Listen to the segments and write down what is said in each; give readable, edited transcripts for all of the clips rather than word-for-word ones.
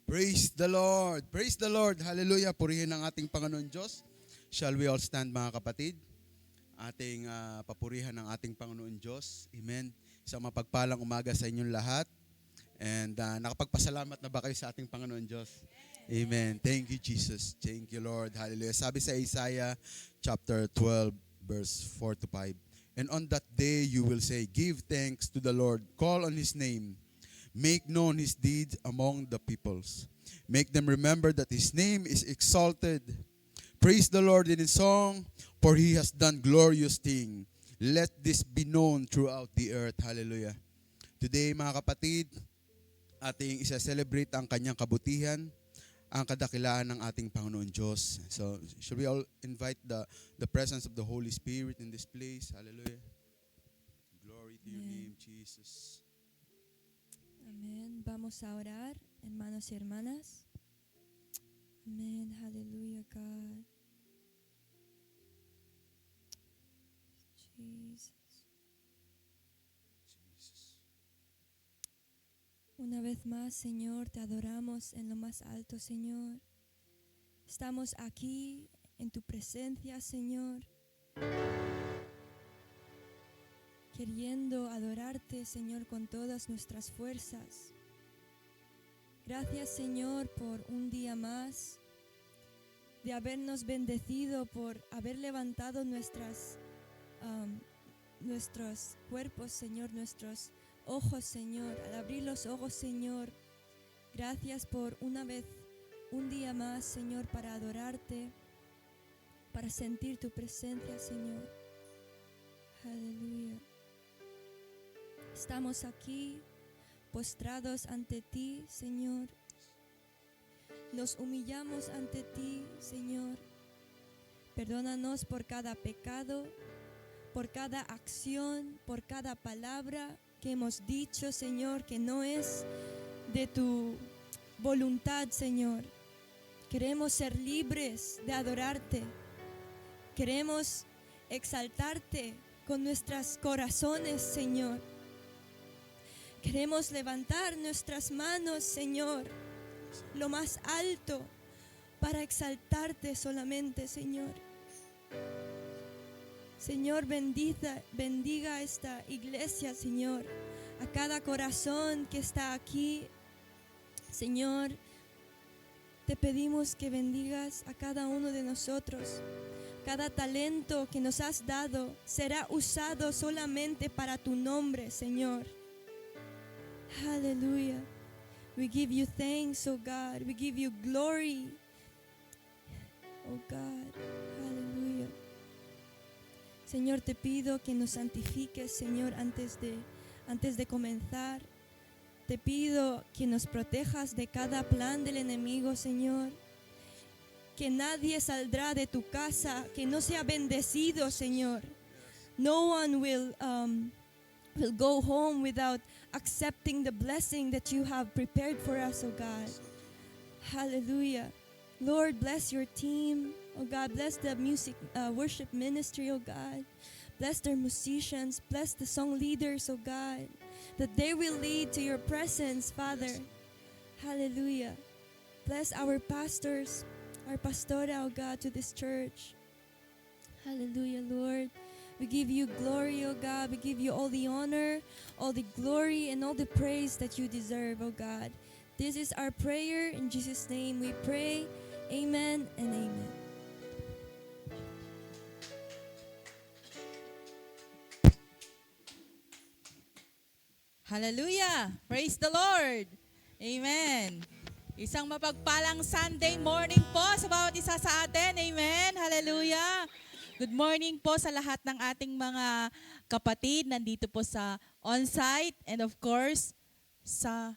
Praise the Lord! Praise the Lord! Hallelujah! Purihin ang ating Panginoon Diyos. Shall we all stand mga kapatid? Ating papurihan ng ating Panginoon Diyos. Amen. Isang mapagpalang umaga sa inyong lahat. And nakapagpasalamat na ba kayo sa ating Panginoon Diyos? Amen. Thank you, Jesus. Thank you, Lord. Hallelujah. Sabi sa Isaiah chapter 12, verse 4 to 5. And on that day you will say, give thanks to the Lord, call on His name. Make known His deeds among the peoples. Make them remember that His name is exalted. Praise the Lord in His song, for He has done glorious thing. Let this be known throughout the earth. Hallelujah. Today, mga kapatid, ating isa-celebrate ang kanyang kabutihan, ang kadakilaan ng ating Panginoon Diyos. So, should we all invite the presence of the Holy Spirit in this place? Hallelujah. Glory to your name, Jesus. Amén. Vamos a orar, hermanos y hermanas. Amén. Hallelujah, God. Jesus. Una vez más, Señor, te adoramos en lo más alto, Señor. Estamos aquí en tu presencia, Señor, queriendo adorarte, Señor, con todas nuestras fuerzas. Gracias, Señor, por un día más, de habernos bendecido, por haber levantado nuestros cuerpos, Señor, nuestros ojos, Señor. Al abrir los ojos, Señor, gracias por un día más, Señor, para adorarte, para sentir tu presencia, Señor. Aleluya. Estamos aquí postrados ante ti, Señor. Nos humillamos ante ti, Señor. Perdónanos por cada pecado, por cada acción, por cada palabra que hemos dicho, Señor, que no es de tu voluntad, Señor. Queremos ser libres de adorarte. Queremos exaltarte con nuestros corazones, Señor. Queremos levantar nuestras manos, Señor, lo más alto, para exaltarte solamente, Señor. Señor, bendiga esta iglesia, Señor, a cada corazón que está aquí. Señor, te pedimos que bendigas a cada uno de nosotros. Cada talento que nos has dado será usado solamente para tu nombre, Señor. Hallelujah. We give you thanks, oh God. We give you glory, oh God. Hallelujah. Señor, te pido que nos santifiques, Señor, antes de comenzar. Te pido que nos protejas de cada plan del enemigo, Señor. Que nadie saldrá de tu casa que no sea bendecido, Señor. No one will go home without accepting the blessing that you have prepared for us, oh God. Hallelujah. Lord, bless your team. Oh God, bless the worship ministry, oh God. Bless their musicians. Bless the song leaders, oh God. That they will lead to your presence, Father. Hallelujah. Bless our pastors, our pastora, oh God, to this church. Hallelujah, Lord. We give you glory, oh God. We give you all the honor, all the glory, and all the praise that you deserve, oh God. This is our prayer. In Jesus' name we pray. Amen and amen. Hallelujah! Praise the Lord! Amen! Isang mapagpalang Sunday morning po sa bawat isa sa atin. Amen! Hallelujah! Good morning po sa lahat ng ating mga kapatid nandito po sa on-site and of course sa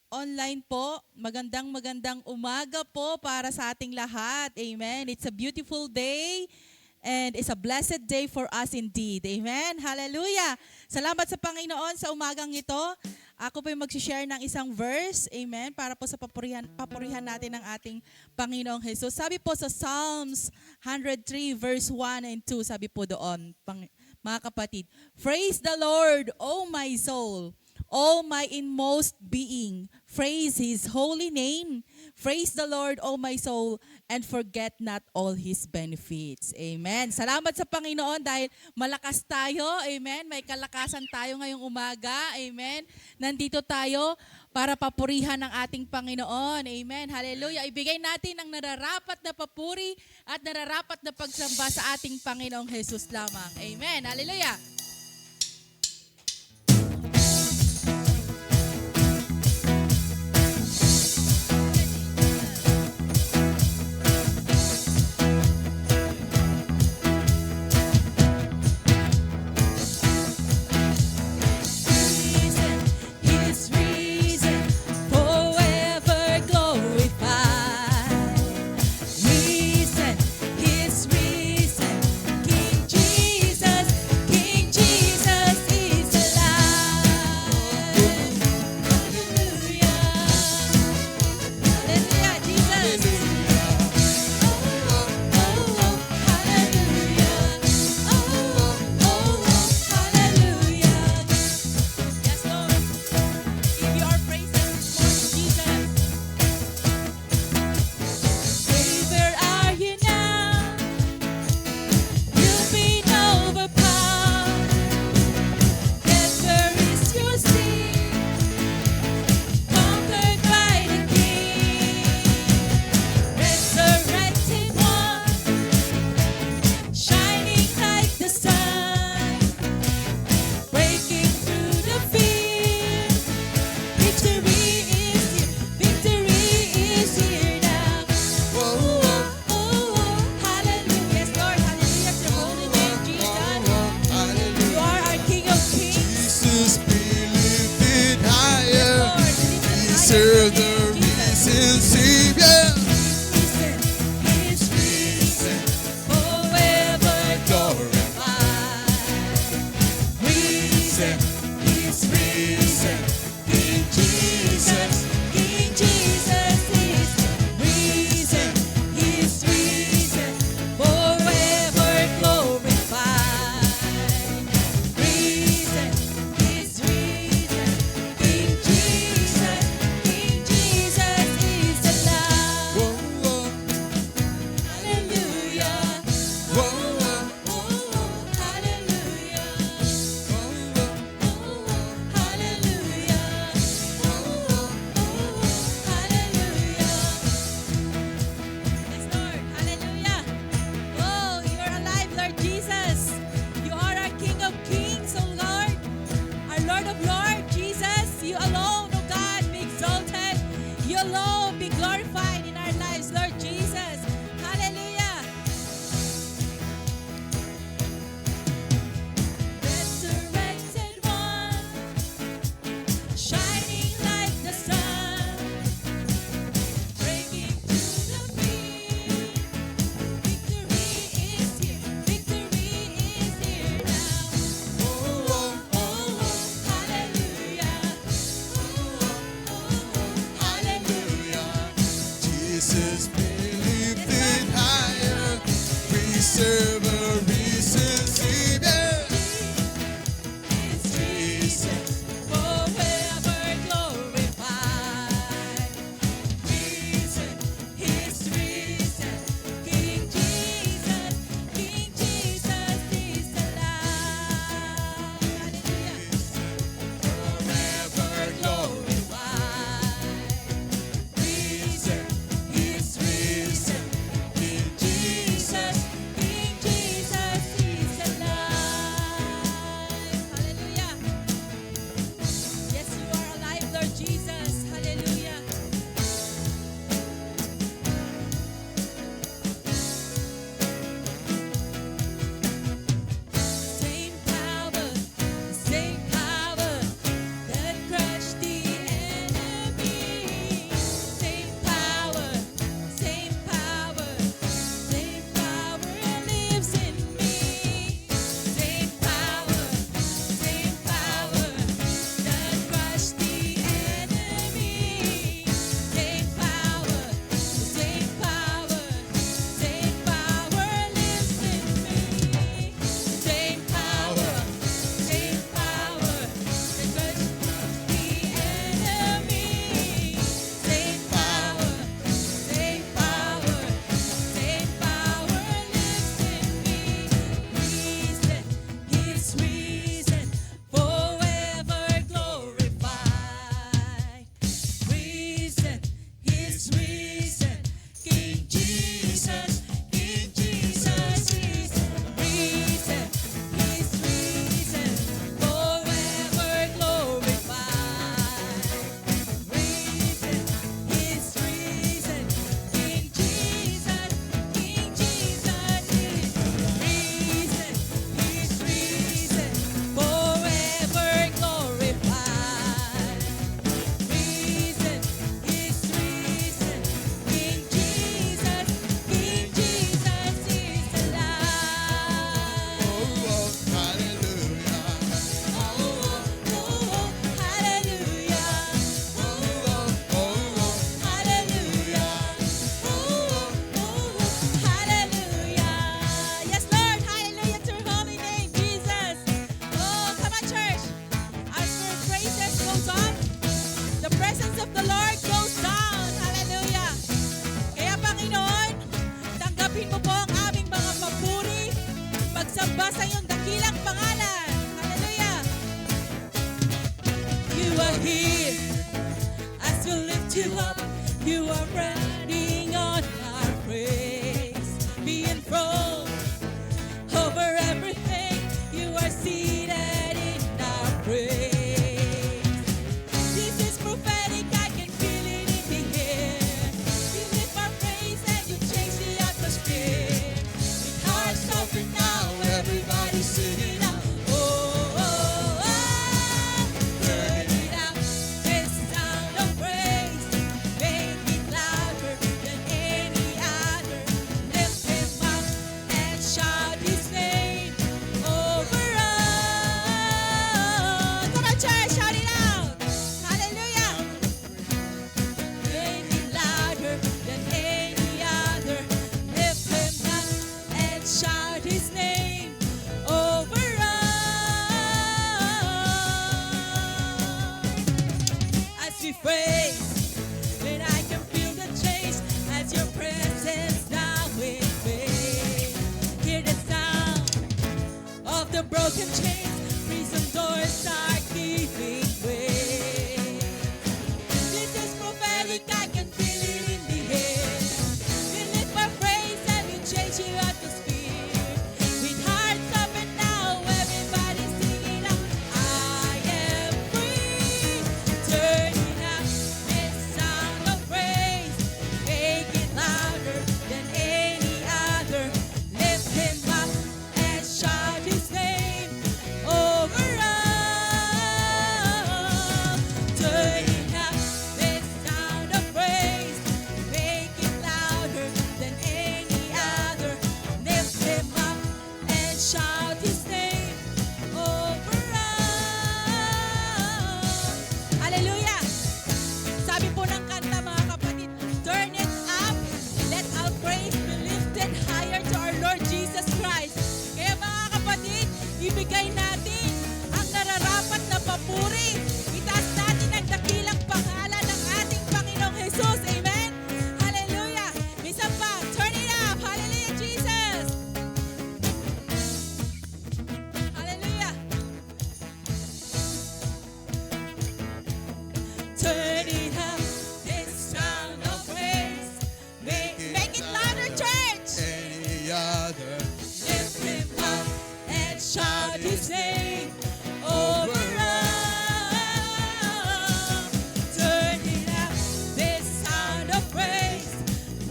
online po. Magandang umaga po para sa ating lahat. Amen! It's a beautiful day. And it's a blessed day for us indeed. Amen? Hallelujah! Salamat sa Panginoon sa umagang ito. Ako po yung mag-share ng isang verse. Amen? Para po sa papurihan natin ng ating Panginoong Jesus. Sabi po sa Psalms 103 verse 1 and 2, sabi po doon, mga kapatid, praise the Lord, O my soul. all my inmost being. Praise His holy name. Praise the Lord, O my soul, and forget not all His benefits. Amen. Salamat sa Panginoon dahil malakas tayo. Amen. May kalakasan tayo ngayong umaga. Amen. Nandito tayo para papurihan ng ating Panginoon. Amen. Hallelujah. Ibigay natin ang nararapat na papuri at nararapat na pagsamba sa ating Panginoong Jesus lamang. Amen. Hallelujah. His reason forever glorified. Reason, His reason, King Jesus is alive. Hallelujah. Hallelujah, Jesus. Hallelujah. Yes, Lord. Give your praises this morning, Jesus. Hey, where are you now? You've been overpowered. Death, where is your sting? Conquered by the King. Resurrected one, shining like the sun, breaking through the fear. Victory is here now. Hallelujah. Yes, Lord, hallelujah to your holy name, Jesus. You are our King of Kings. Jesus be lifted higher. Lord, lift us We higher serve in the your name, Jesus. risen Savior. Reason, His reason, forever glorified. Reason, His reason, King Jesus is reason, His reason, forever glorified. Reason, His reason, King Jesus is alive. Whoa, whoa, Hallelujah. whoa, whoa. Samba sa iyong dakilang pangalan. Hallelujah. You are here as we lift you up. You are reigning on our praise. Be enthroned over everything. You are seated in our praise. This is prophetic, I can feel it in the air. You lift our praise and you change the atmosphere. With hearts open now, everybody sing it out. Oh, oh, oh, turn it up. This sound of praise, make it louder than any other. Lift him up and shout his name over us. Come on, church, shout it out. Hallelujah. Make it louder than any other. Lift him up and shout his name over us. As we praise, and I can feel the change as your presence now invades. Hear the sound of the broken chains, prison doors are giving way. This is prophetic, I can feel it in the air. We lift our praise and we change the atmosphere. With hearts open now, everybody singing out, I am free. Turn it up, this sound of praise, make it louder than any other. Lift him up and shout his name over us. Turn it up, this sound of praise, make it louder than any other. Lift him up and shout his name over us. Hallelujah! Sabi po ng kanta mga kapatid, turn it up, let our praise be lifted higher to our Lord Jesus Christ. Kaya mga kapatid, ibigay natin ang nararapat na papuri. Itaas natin ang dakilang pangalan ng ating Panginoong Jesus. Amen? Hallelujah! Isa pa, turn it up. Hallelujah, Jesus! Hallelujah! Turn it up, this sound of praise. Make it louder, church! Any other. Lift him up and shout his name over us. Turn it up, this sound of praise.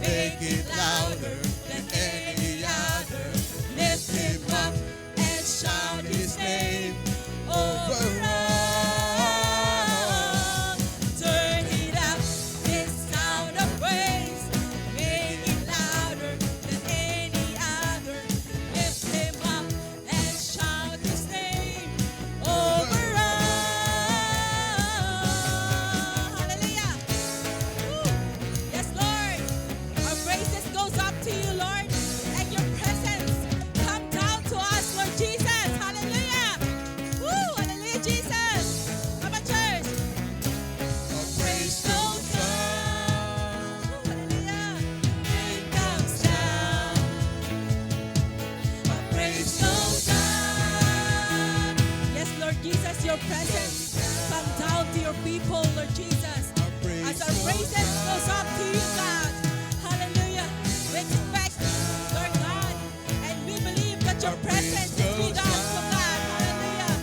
Make it louder than any other. Lift him up and shout his name over us. Turn it up, this sound of praise. Make it louder than any other. Lift him up and shout his name over us. Hallelujah. Woo. Yes, Lord. Our praises goes up to you, Lord, and your presence come down to us, Lord Jesus. Hallelujah. Woo. Hallelujah, Jesus. Come on, church. Our praise goes up. Hallelujah. Rain comes down. Our praise goes up. Yes, Lord Jesus, your presence come down to your people, Lord Jesus. As our praises goes up to you, God. Hallelujah. We expect, Lord God, and we believe that your presence is with us, oh God. Hallelujah.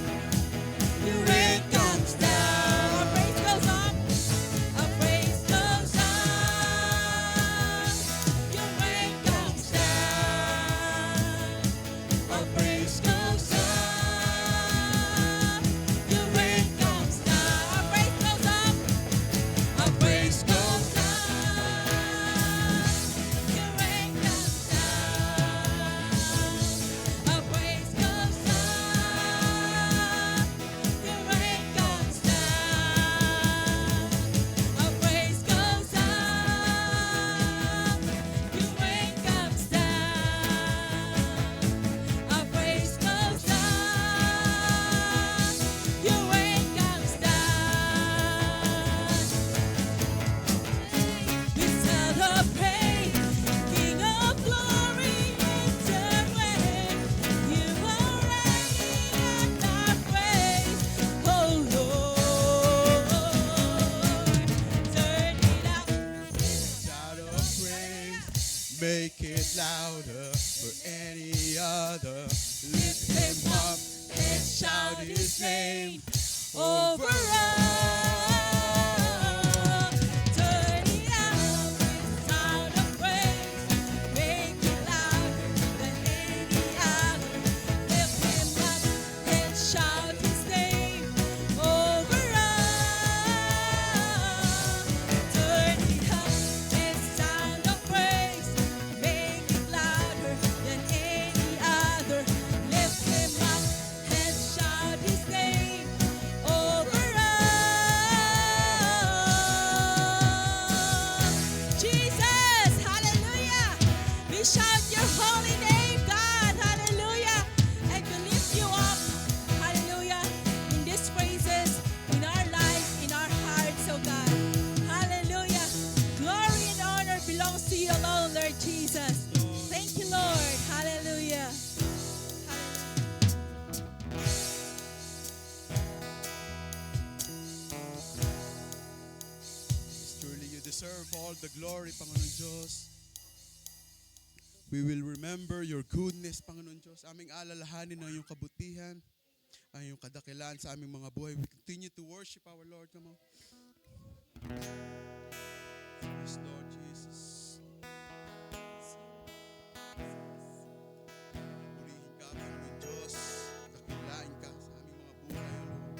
Your rain comes down. Our praise goes up. Our praise goes up. Your rain comes down. Our praise goes up. Your rain comes down. Our praise goes up. Our praise goes up. Your rain comes down. Our praise goes up. His name over us. Turn it up with sound of praise. Make it louder than any other. Lift Him up and shout His name over us. Turn it up with sound of praise. Make it louder than any other. Lift Him up and shout His name over us. Jesus, hallelujah. We shout your holy name, God, hallelujah. And we lift you up, hallelujah, in these praises, in our life, in our hearts, oh God. Hallelujah. Glory and honor belongs to you alone, Lord Jesus. Thank you, Lord. Hallelujah. Truly, you deserve all the glory, Panginoon Diyos. We will remember your goodness, Panginoon Diyos. Aming alalahanin ang iyong kabutihan, ang iyong kadakilaan sa aming mga buhay. We continue to worship our Lord. Come on. Yes, Lord Jesus. Purihin ka, Panginoon Diyos. Dakilain ka sa aming mga buhay, O Lord.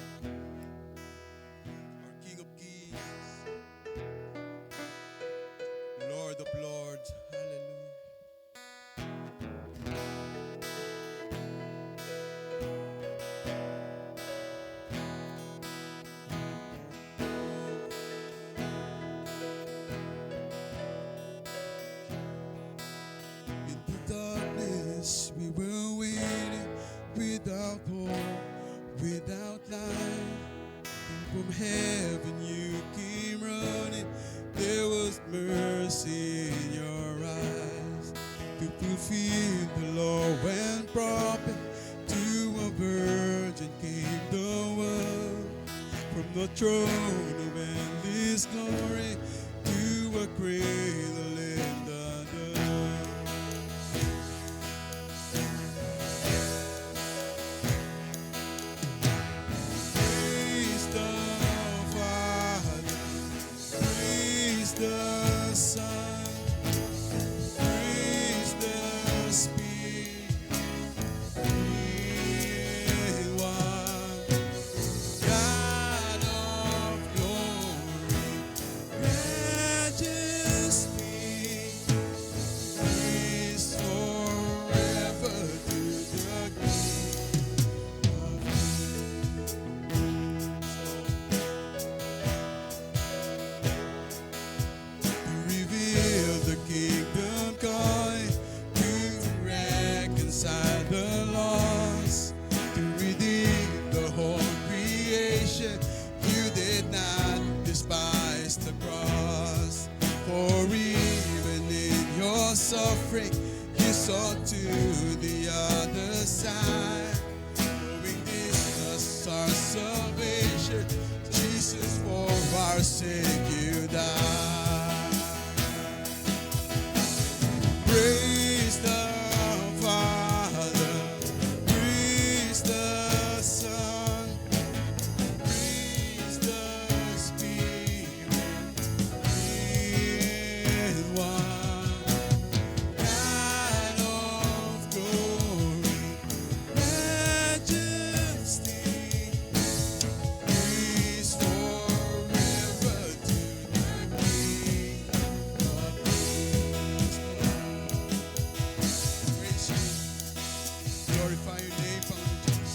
Our King of Kings. Lord of Lords. Hallelujah. In the darkness we were waiting, without hope, without light. From heaven you came running, there was mercy in your eyes. To fulfill the law and prophet, to a virgin came the word. From the throne of endless glory, to a cradle in the dark. Praise the Father, praise the Son, praise the Spirit, three in one. God of glory, majesty, praise forever to the King of Kings. To reveal the kingdom coming, to reconcile the lost, to redeem the whole creation. You did not despise the cross, for even in your suffering, you saw to the other side. Knowing this was our salvation, Jesus, for our sake you died. Praise the Father, praise the Son, praise the Spirit, three in one. God of glory, majesty, praise forever to the King of Kings. Praise you. Glorify your name, Panginoon Diyos.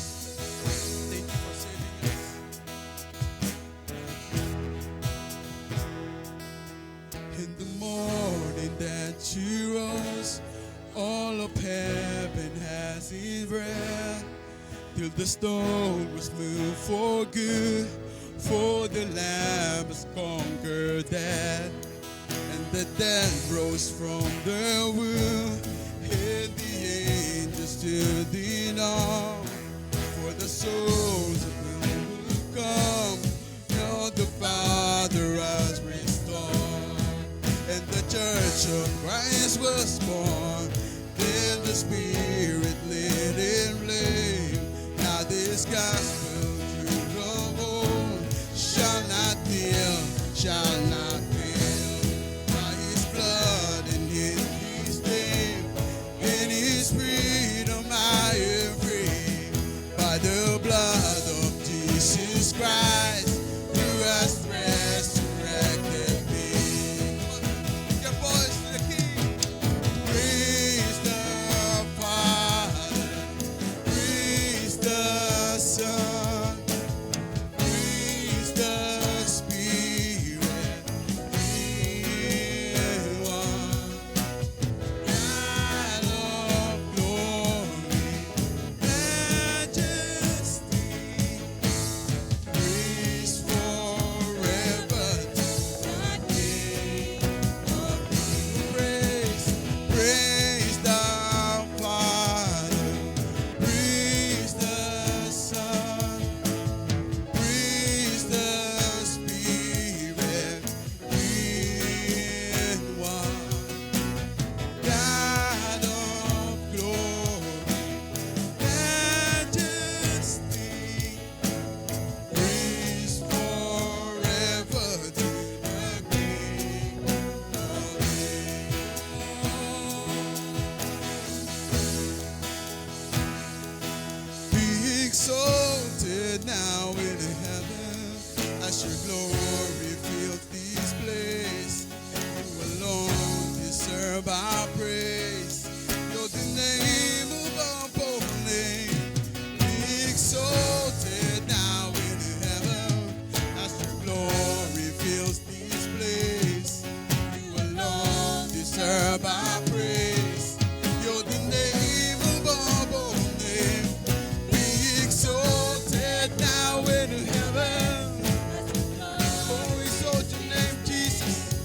Thank you for saving us. In the morning that you rose, all of heaven has its breath, till the stone was moved for good, for the Lamb has conquered death. And the dead rose from the womb, and the angels stood in awe. For the souls of them who come, now the Father has restored. And the church of Christ was born, then the Spirit lit in flame. Now this gospel exalted now in heaven as your glory fills this place. You alone deserve our praise. You're the name above all names. Be exalted now in heaven as your glory fills this place. You alone deserve our praise. You're the name above all names. Be exalted now in heaven. Oh, exalt your name, Jesus.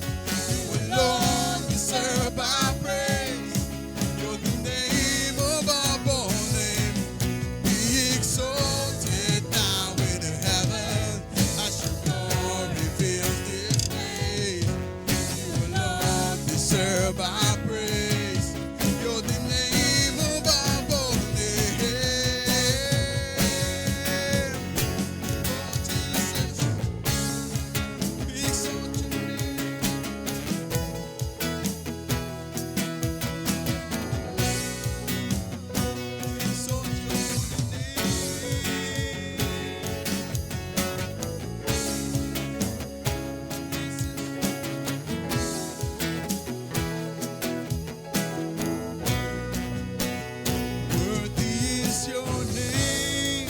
You alone deserve our praise. You're the name above all names. Be exalted now in heaven as your glory fills this place. You alone deserve our praise. You're the name above all names. Oh, Jesus, we exalt your name. We exalt your Worthy is your name,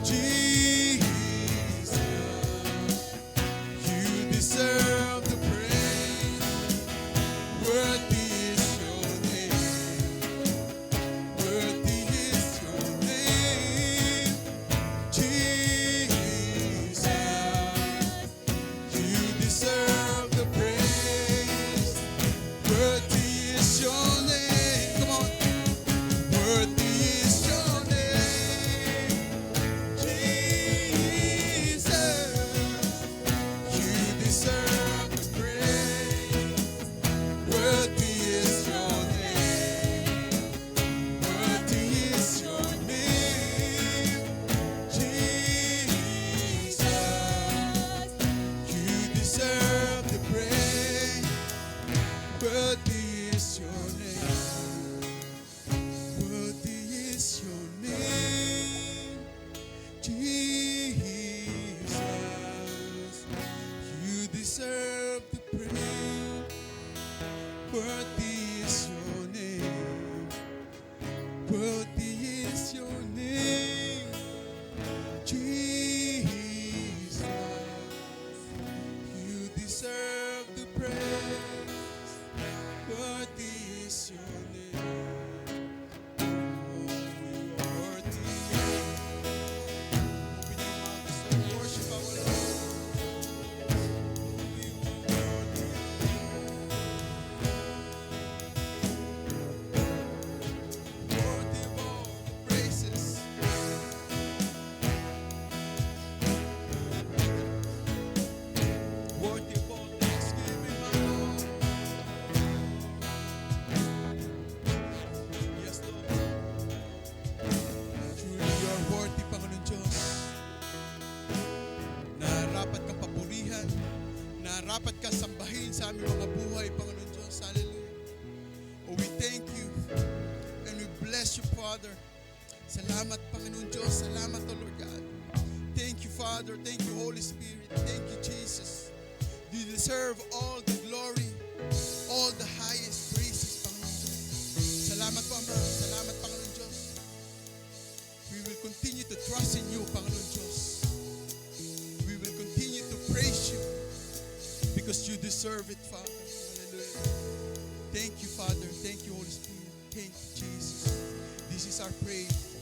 Jesus. You deserve the praise. Worthy is your name. Worthy is your name, Jesus. You deserve the praise. Worthy is your name. Come on. Worthy is your name, Jesus. You deserve the praise. Worthy is your name. Worthy is your name, Jesus. You deserve the praise. Worthy is your name. Worthy is your name, Jesus. You deserve the praise. Worthy is your name. Worthy is your name, Jesus. You deserve the praise. Worthy is your name. Oh, you are worthy. Open your mouth just to worship our Lord. You are worthy. Worthy of all the praises. Worthy of all thanksgiving, my Lord. Yes, Lord. Truly, you are worthy, Panginoon Diyos. Narapat kang papurihan. Narapat ka sambahin sa aming mga buhay, Panginoon Diyos. Hallelujah. Oh, we thank you and we bless you, Father. Salamat, Panginoon Diyos. Salamat, O Lord God. Thank you, Father. Thank you, Holy Spirit. Thank you, Jesus. You deserve all the glory, all the highest praises, Panginoon Diyos. Salamat po, Ama. Salamat, Panginoon Diyos. We will continue to trust in you, Panginoon Diyos. We will continue to praise you because you deserve it, Father. Hallelujah. Thank you, Father. Thank you, Holy Spirit. Thank you, Jesus. This is our praise.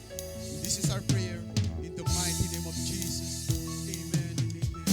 This is our prayer in the mighty name of Jesus. Amen and amen.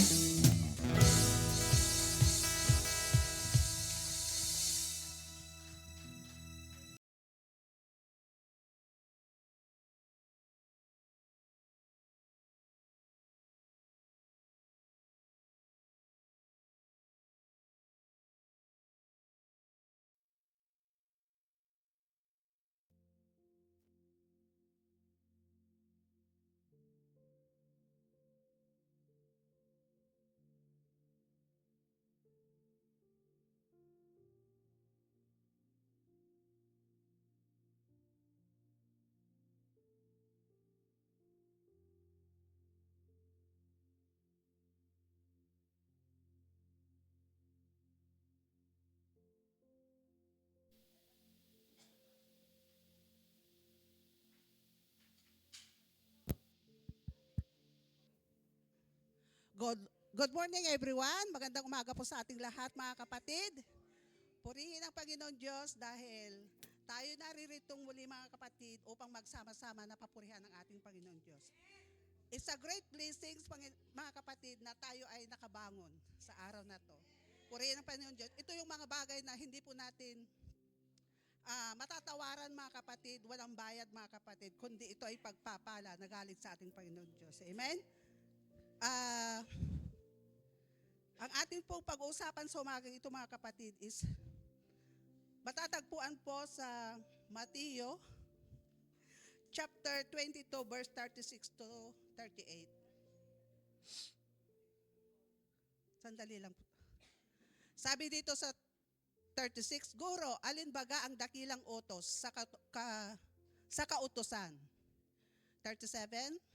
Good morning everyone. Magandang umaga po sa ating lahat mga kapatid. Purihin ang Panginoon Diyos dahil tayo nariritong muli mga kapatid upang magsama-sama na papurihan ang ating Panginoon Diyos. It's a great blessing mga kapatid na tayo ay nakabangon sa araw na to. Purihin ang Panginoon Diyos. Ito yung mga bagay na hindi po natin matatawaran mga kapatid, walang bayad mga kapatid, kundi ito ay pagpapala na galing sa ating Panginoon Diyos. Amen? Ang ating pong pag-uusapan sa umagang ito mga kapatid is matatagpuan po sa Mateo chapter 22 verse 36 to 38. Sandali lang po. Sabi dito sa 36, Guro, alin baga ang dakilang utos sa kautusan? 37,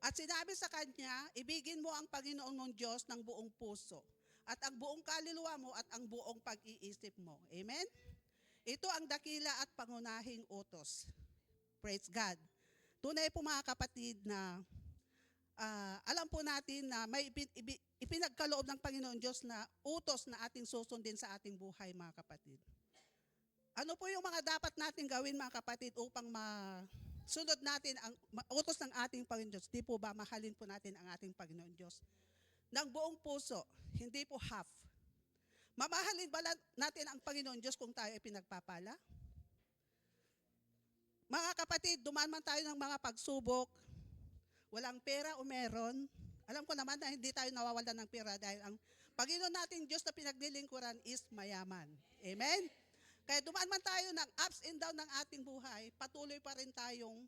at sinabi sa kanya, ibigin mo ang Panginoon mong Diyos ng buong puso at ang buong kaluluwa mo at ang buong pag-iisip mo. Amen? Ito ang dakila at pangunahing utos. Praise God. Tunay po mga kapatid na alam po natin na may ipinagkaloob ng Panginoon Diyos na utos na ating susundin sa ating buhay mga kapatid. Ano po yung mga dapat natin gawin mga kapatid upang sunod natin ang utos ng ating Panginoon Diyos? Di po ba mahalin po natin ang ating Panginoon Diyos ng buong puso, hindi po half. Mamahalin ba natin ang Panginoon Diyos kung tayo ay pinagpapala? Mga kapatid, dumaan man tayo ng mga pagsubok, walang pera o meron, alam ko naman na hindi tayo nawawalan ng pera dahil ang Panginoon nating Diyos na pinaglilingkuran is mayaman. Amen? Kaya dumaan man tayo ng ups and down ng ating buhay, patuloy pa rin tayong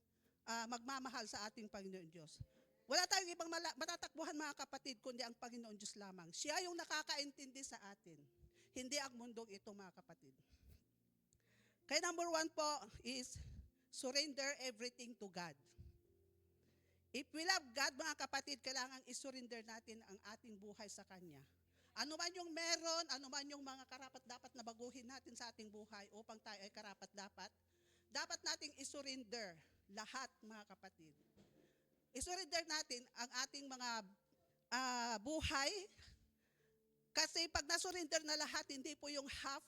magmamahal sa ating Panginoon Diyos. Wala tayong ibang matatakbuhan mga kapatid, kundi ang Panginoon Diyos lamang. Siya yung nakakaintindi sa atin, hindi ang mundong ito mga kapatid. Kaya number 1 po is surrender everything to God. If we love God mga kapatid, kailangan isurrender natin ang ating buhay sa Kanya. Ano man yung meron, ano man yung mga karapat-dapat na baguhin natin sa ating buhay upang tayo ay karapat-dapat, dapat nating isurrender lahat mga kapatid. Isurrender natin ang ating mga buhay kasi pag nasurrender na lahat, hindi po yung half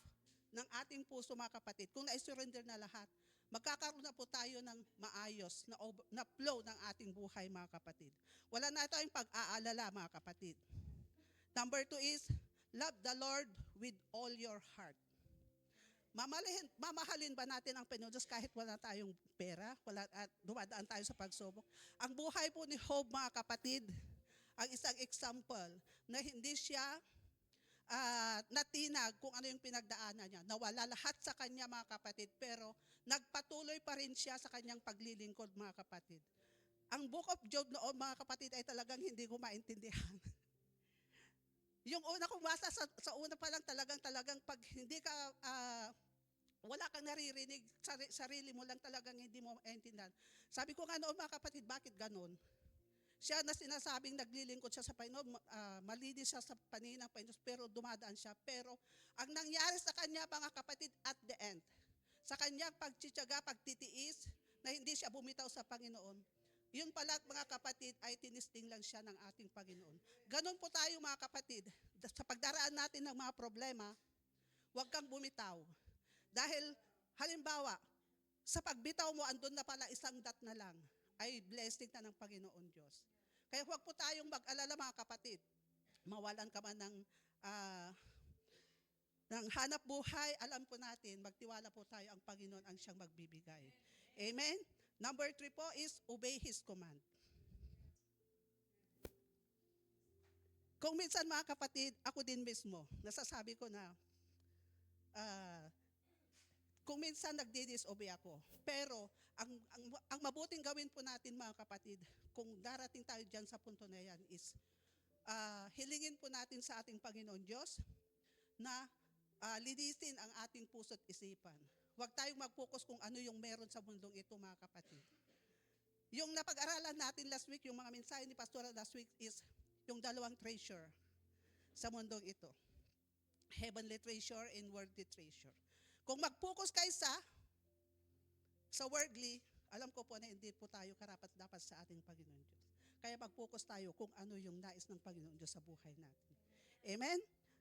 ng ating puso mga kapatid. Kung na-surrender na lahat, magkakaroon na po tayo ng maayos na flow ng ating buhay mga kapatid. Wala na tayong pag-aalala mga kapatid. Number 2 is, love the Lord with all your heart. Mamahalin ba natin ang Panginoon Diyos kahit wala tayong pera, at dumadaan tayo sa pagsubok? Ang buhay po ni Job mga kapatid, ang isang example na hindi siya natinag kung ano yung pinagdaanan niya. Nawala lahat sa kanya mga kapatid, pero nagpatuloy pa rin siya sa kanyang paglilingkod mga kapatid. Ang book of Job noon mga kapatid ay talagang hindi ko maintindihan. Yung una kong basa sa una pa lang talagang pag hindi ka, wala kang naririnig, sarili mo lang talagang hindi mo maintindihan. Sabi ko nga noon mga kapatid, bakit ganun? Siya na sinasabing naglilingkod siya sa Panginoon, malinis siya sa paningin ng Panginoon, pero dumadaan siya. Pero ang nangyari sa kanya mga kapatid at the end, sa kanyang pagtsitsaga, pagtitiis, na hindi siya bumitaw sa Panginoon, yun pala mga kapatid ay tinisting lang siya ng ating Panginoon. Ganon po tayo mga kapatid. Sa pagdaraan natin ng mga problema, huwag kang bumitaw. Dahil halimbawa, sa pagbitaw mo, andun na pala isang dot na lang, ay blessing na ng Panginoon Diyos. Kaya huwag po tayong mag-alala mga kapatid. Mawalan ka man ng hanap buhay, alam po natin, magtiwala po tayo ang Panginoon ang siyang magbibigay. Amen? Number 3 po is obey His command. Kung minsan mga kapatid, ako din mismo, nasasabi ko na, kung minsan nagdi-disobey ako. Pero ang mabuting gawin po natin mga kapatid, kung darating tayo dyan sa punto na yan is, hilingin po natin sa ating Panginoon Diyos na linisin ang ating puso't isipan. Huwag tayong mag-focus kung ano yung meron sa mundong ito mga kapatid. Yung napag-aralan natin last week, yung mga mensahe ni Pastor last week is yung dalawang treasure sa mundong ito. Heavenly treasure and worldly treasure. Kung mag-focus kayo sa worldly, alam ko po na hindi po tayo karapat-dapat sa ating Panginoon Diyos. Kaya mag-focus tayo kung ano yung nais ng Panginoon Diyos sa buhay natin. Amen?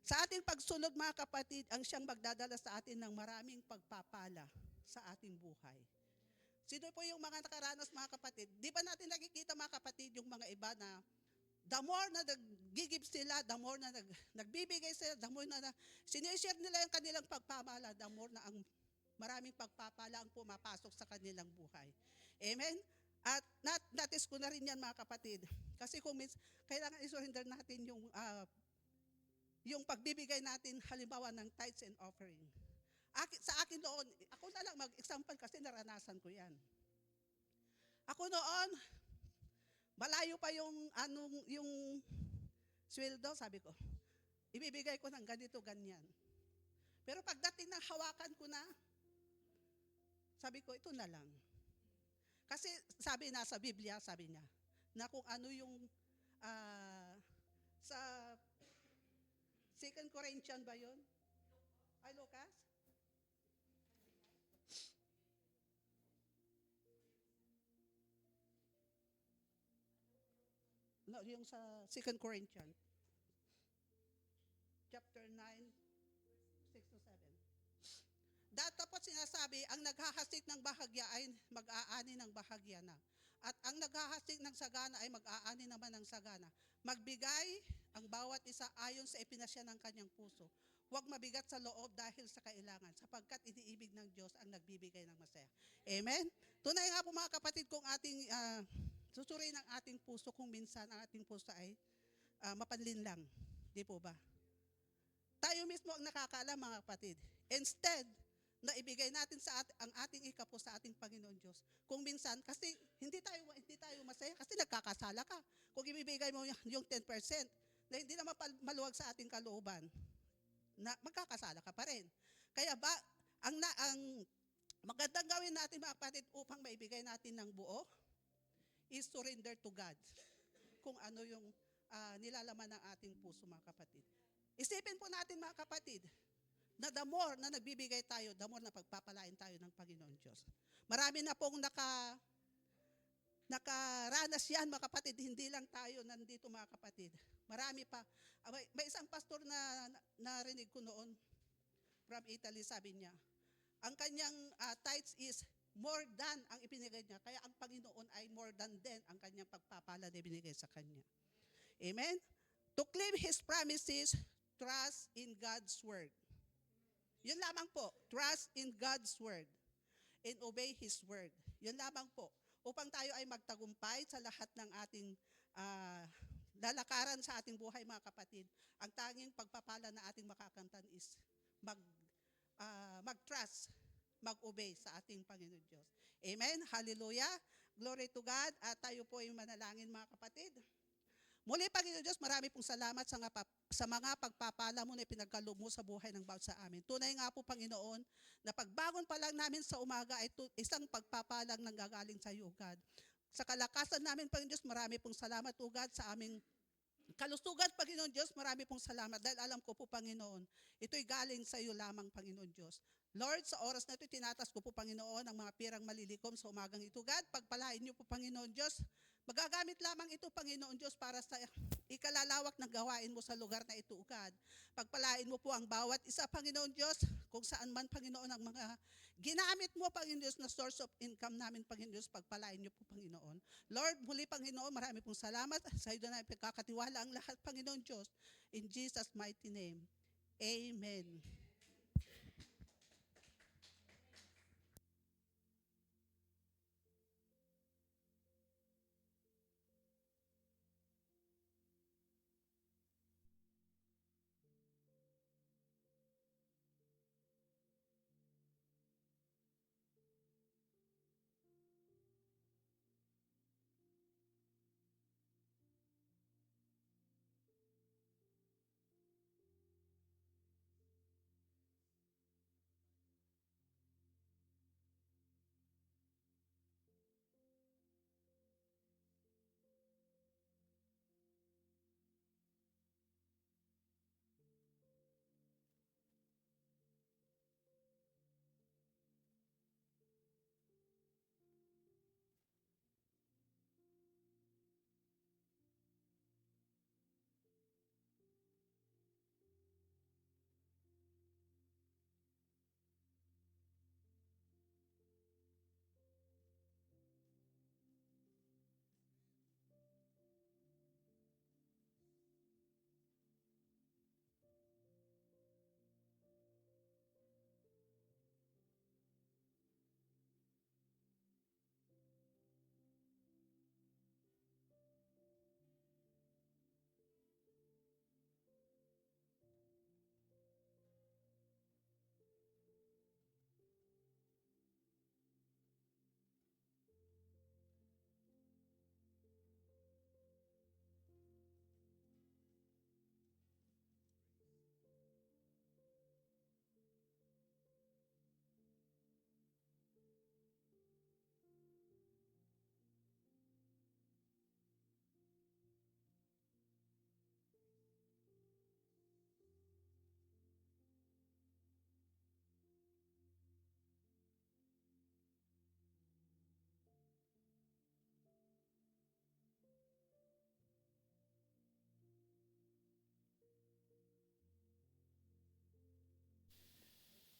Sa ating pagsunod mga kapatid, ang siyang magdadala sa atin ng maraming pagpapala sa ating buhay. Sino po yung mga nakaranas mga kapatid? Di ba natin nakikita mga kapatid yung mga iba na the more na nag-give sila, the more na nagbibigay sila, the more na sinishare nila yung kanilang pagpapala, the more na ang maraming pagpapala ang pumapasok sa kanilang buhay. Amen? At notice ko na rin yan mga kapatid. Kasi kung kailangan i-surrender natin yung pagbibigay natin halimbawa ng tithes and offering. Sa akin noon, ako na lang mag-example kasi naranasan ko yan. Ako noon, malayo pa yung sweldo, sabi ko, ibibigay ko ng ganito, ganyan. Pero pagdating ng hawakan ko na, sabi ko, ito na lang. Kasi sabi na sa Biblia, sabi niya, na kung ano yung sa 2 Corinthians ba yun? Ay, Lucas? No, yung sa 2 Corinthians, chapter 9, 6 to 7. Tapos sinasabi, ang naghahasik ng bahagya ay mag-aani ng bahagya na. At ang naghahasik ng sagana ay mag-aani naman ng sagana. Magbigay ang bawat isa ayon sa ipinasya ng kanyang puso. Huwag mabigat sa loob dahil sa kailangan, sapagkat iniibig ng Diyos ang nagbibigay ng masaya. Amen? Tunay nga po mga kapatid, kung ating susuriin ang ating puso, kung minsan ang ating puso ay mapanlin lang. Di po ba? Tayo mismo ang nakakaalam mga kapatid. Instead, na ibigay natin ang ating ikapo sa ating Panginoon Diyos. Kung minsan, kasi hindi tayo masaya kasi nagkakasala ka. Kung ibibigay mo yung 10% na hindi naman maluwag sa ating kalooban, na magkakasala ka pa rin. Kaya ang magandang gawin natin mga kapatid upang maibigay natin ng buo is surrender to God. Kung ano yung nilalaman ng ating puso mga kapatid. Isipin po natin mga kapatid, na the more na nagbibigay tayo, the more na pagpapalain tayo ng Panginoon Diyos. Marami na pong nakaranas yan mga kapatid, hindi lang tayo nandito mga kapatid. Marami pa. May isang pastor na narinig ko noon from Italy, sabi niya, ang kanyang tithes is more than ang ipinigay niya. Kaya ang Panginoon ay more than din ang kanyang pagpapala na ibinigay sa kanya. Amen? To claim His promises, trust in God's word. Yun lamang po, trust in God's word and obey His word. Yun lamang po, upang tayo ay magtagumpay sa lahat ng ating lalakaran sa ating buhay mga kapatid. Ang tanging pagpapala na ating makakamtan is mag-trust, mag-obey sa ating Panginoon Diyos. Amen? Hallelujah! Glory to God! At tayo po ay manalangin mga kapatid. Muli, Panginoon Diyos, marami pong salamat sa mga pagpapala mo na pinagkaloob mo sa buhay ng bawat sa amin. Tunay nga po, Panginoon, na pagbangon pa lang namin sa umaga ay isang pagpapalang nanggagaling sa iyo, God. Sa kalakasan namin, Panginoon Diyos, marami pong salamat, O God, sa aming kalusugan, Panginoon Diyos, marami pong salamat dahil alam ko po, Panginoon, ito'y galing sa iyo lamang, Panginoon Diyos. Lord, sa oras na ito, tinatas ko po, Panginoon, ang mga pirang malilikom sa umagang ito. God, pagpalain niyo po, Panginoon Diyos. Magagamit lamang ito, Panginoon Diyos, para sa ikalalawak ng gawain mo sa lugar na ito, God. Pagpalain mo po ang bawat isa, Panginoon Diyos, kung saan man, Panginoon, ang mga ginamit mo, Panginoon Diyos, na source of income namin, Panginoon Diyos, pagpalain niyo po, Panginoon. Lord, muli, Panginoon, marami pong salamat. Sa iyo na pagkakatiwala ang lahat, Panginoon Diyos. In Jesus' mighty name. Amen.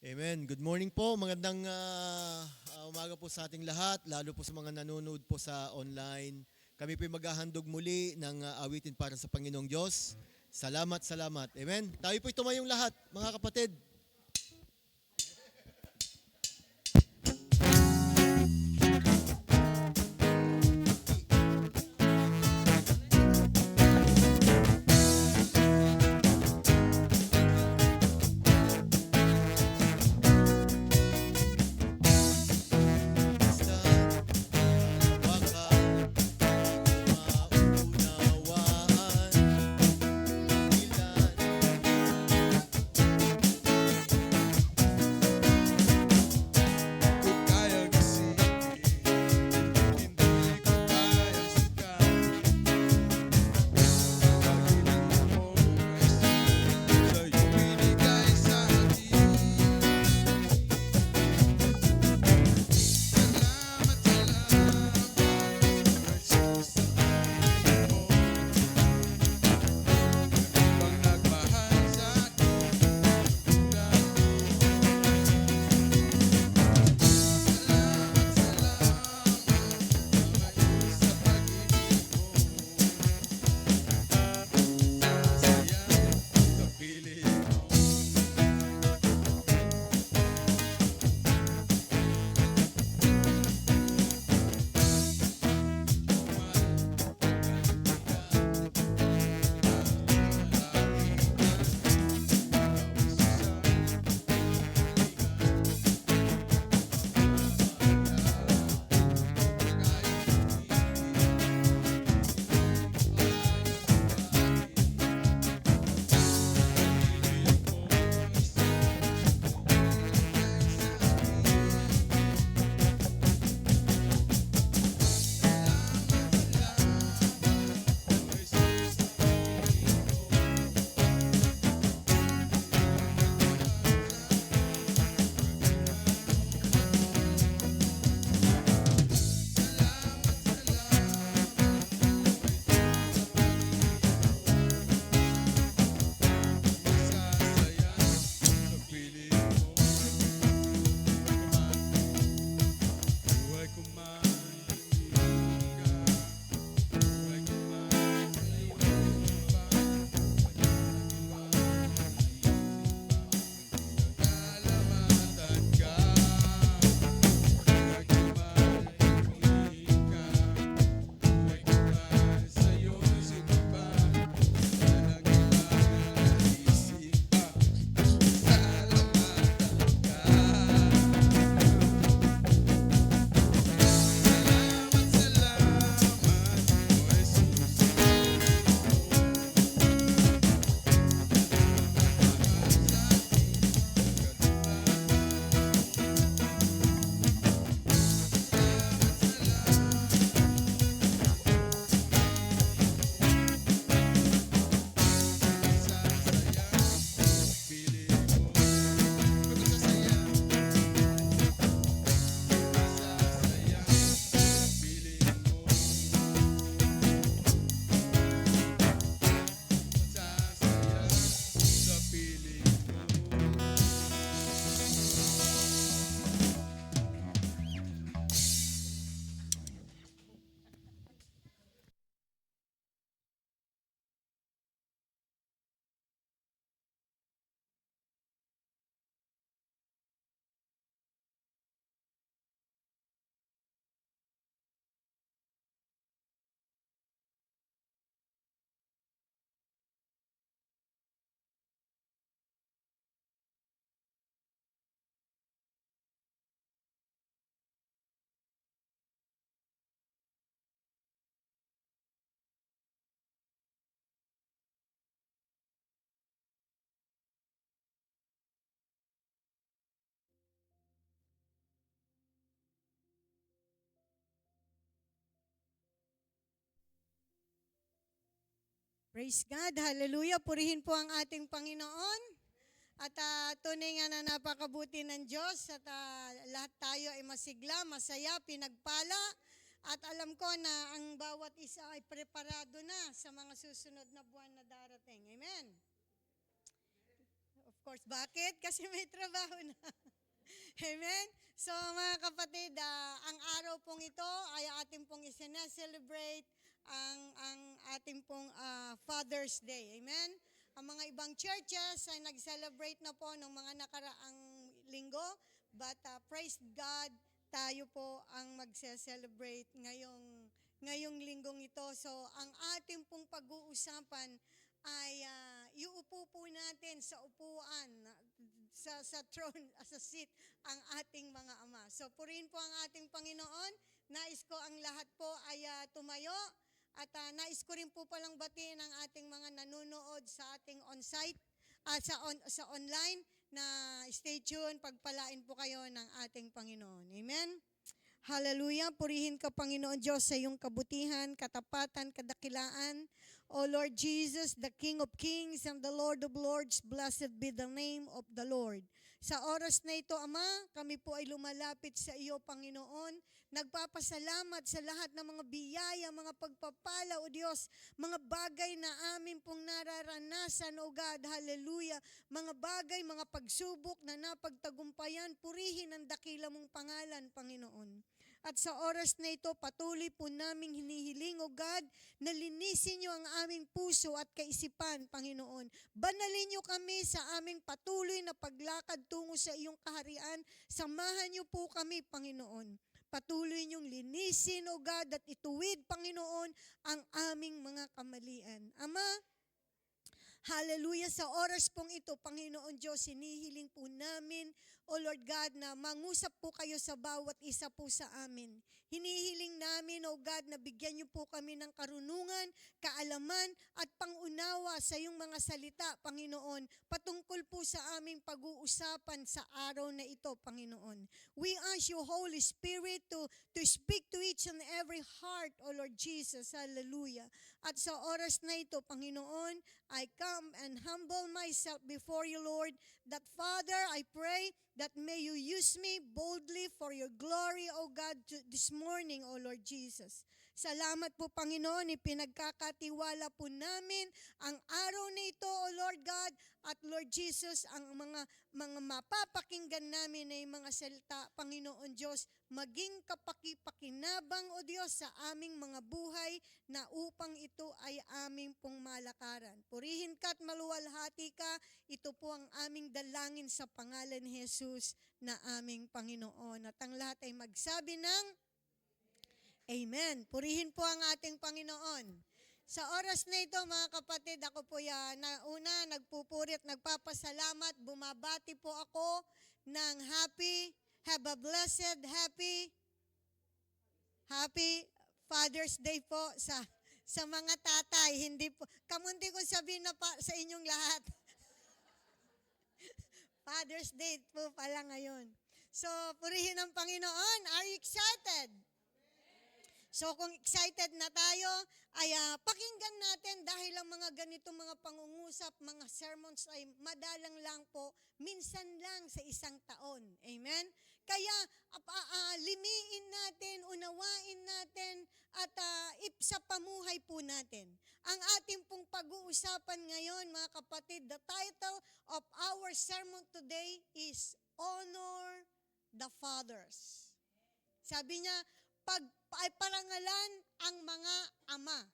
Amen. Good morning po. Magandang umaga po sa ating lahat, lalo po sa mga nanonood po sa online. Kami po maghahandog muli ng awitin para sa Panginoong Diyos. Salamat, salamat. Amen. Tayo po tumayong lahat, mga kapatid. Praise God, hallelujah, purihin po ang ating Panginoon. At tunay nga na napakabuti ng Diyos at lahat tayo ay masigla, masaya, pinagpala. At alam ko na ang bawat isa ay preparado na sa mga susunod na buwan na darating. Amen. Of course. Bakit? Kasi may trabaho na. Amen? So mga kapatid, ang araw pong ito ay ating pong celebrate ang ating pong Father's Day. Amen? Ang mga ibang churches ay nag-celebrate na po ng mga nakaraang linggo. But praise God, tayo po ang magse-celebrate ngayong linggong ito. So ang ating pong pag-uusapan ay iuupo po natin sa upuan, sa throne, sa seat, ang ating mga ama. So purihin po ang ating Panginoon. Nais ko ang lahat po ay tumayo. At nais ko rin po palang batiin ang ating mga nanonood sa ating on-site, sa online, na stay tuned, pagpalain po kayo ng ating Panginoon. Amen? Hallelujah. Purihin ka, Panginoon Diyos, sa iyong kabutihan, katapatan, kadakilaan. O Lord Jesus, the King of Kings and the Lord of Lords, blessed be the name of the Lord. Sa oras na ito, Ama, kami po ay lumalapit sa iyo, Panginoon. Nagpapasalamat sa lahat ng mga biyaya, mga pagpapala, O Diyos, mga bagay na amin pong nararanasan, O God, hallelujah. Mga bagay, mga pagsubok na napagtagumpayan, purihin ang dakila mong pangalan, Panginoon. At sa oras na ito, patuloy po naming hinihiling, O God, na linisin niyo ang aming puso at kaisipan, Panginoon. Banalin niyo kami sa aming patuloy na paglakad tungo sa iyong kaharian. Samahan niyo po kami, Panginoon. Patuloy niyong linisin, O God, at ituwid, Panginoon, ang aming mga kamalian. Ama, hallelujah, sa oras pong ito, Panginoon Diyos, hinihiling po namin, O Lord God, na mangusap po kayo sa bawat isa po sa amin. Hinihiling namin, O God, na bigyan niyo po kami ng karunungan, kaalaman, at pangunawa sa iyong mga salita, Panginoon, patungkol po sa aming pag-uusapan sa araw na ito, Panginoon. We ask you, Holy Spirit, to speak to each and every heart, O Lord Jesus, hallelujah. At sa oras na ito, Panginoon, I come and humble myself before you, Lord, that Father, I pray that may you use me boldly for your glory, O God, this morning, O Lord Jesus. Salamat po, Panginoon, ipinagkakatiwala po namin ang araw na ito, O Lord God, at Lord Jesus, ang mga mapapakinggan namin ay mga salita, Panginoon Diyos, maging kapakipakinabang, O Diyos, sa aming mga buhay na upang ito ay aming pong malakaran. Purihin ka at maluwalhati ka, ito po ang aming dalangin sa pangalan ni Jesus na aming Panginoon. At ang lahat ay magsabi ng Amen. Purihin po ang ating Panginoon. Sa oras na ito, mga kapatid, ako po nagpupuri at nagpapasalamat. Bumabati po ako ng have a blessed, happy Father's Day po sa mga tatay. Hindi po, kamunti ko sabihin na sa inyong lahat. Father's Day po pala ngayon. So, purihin ang Panginoon. Are you excited? So kung excited na tayo, ay pakinggan natin dahil ang mga ganitong mga pangungusap, mga sermons ay madalang lang po, minsan lang sa isang taon. Amen? Kaya limiin natin, unawain natin, at sa pamuhay po natin. Ang ating pong pag-uusapan ngayon, mga kapatid, the title of our sermon today is Honor the Fathers. Sabi niya, ay parangalan ang mga ama.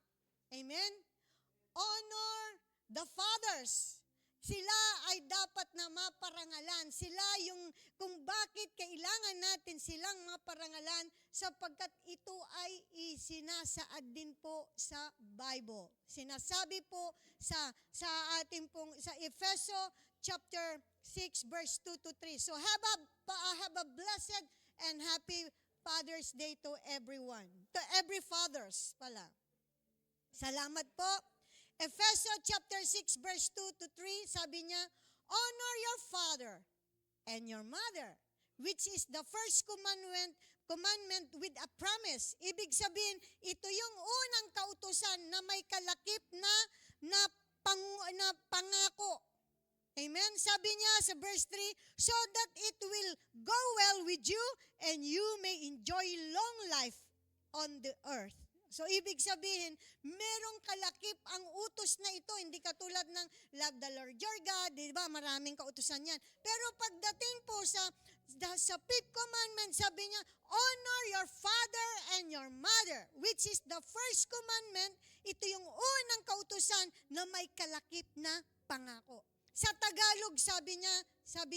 Amen? Honor the fathers. Sila ay dapat na maparangalan. Sila yung kung bakit kailangan natin silang maparangalan sapagkat ito ay isinasaad din po sa Bible. Sinasabi po sa ating pong sa Efeso chapter 6 verse 2 to 3. So have a blessed and happy Father's Day to everyone. To every fathers pala. Salamat po. Ephesians chapter 6 verse 2 to 3, sabi niya, honor your father and your mother, which is the first commandment with a promise. Ibig sabihin, ito yung unang kautusan na may kalakip na pangako. Amen? Sabi niya sa verse 3, so that it will go well with you and you may enjoy long life on the earth. So, ibig sabihin, merong kalakip ang utos na ito. Hindi katulad ng love the Lord your God, di ba? Maraming kautusan yan. Pero pagdating po sa fifth commandment, sabi niya, honor your father and your mother, which is the first commandment. Ito yung unang kautusan na may kalakip na pangako. Sa Tagalog, sabi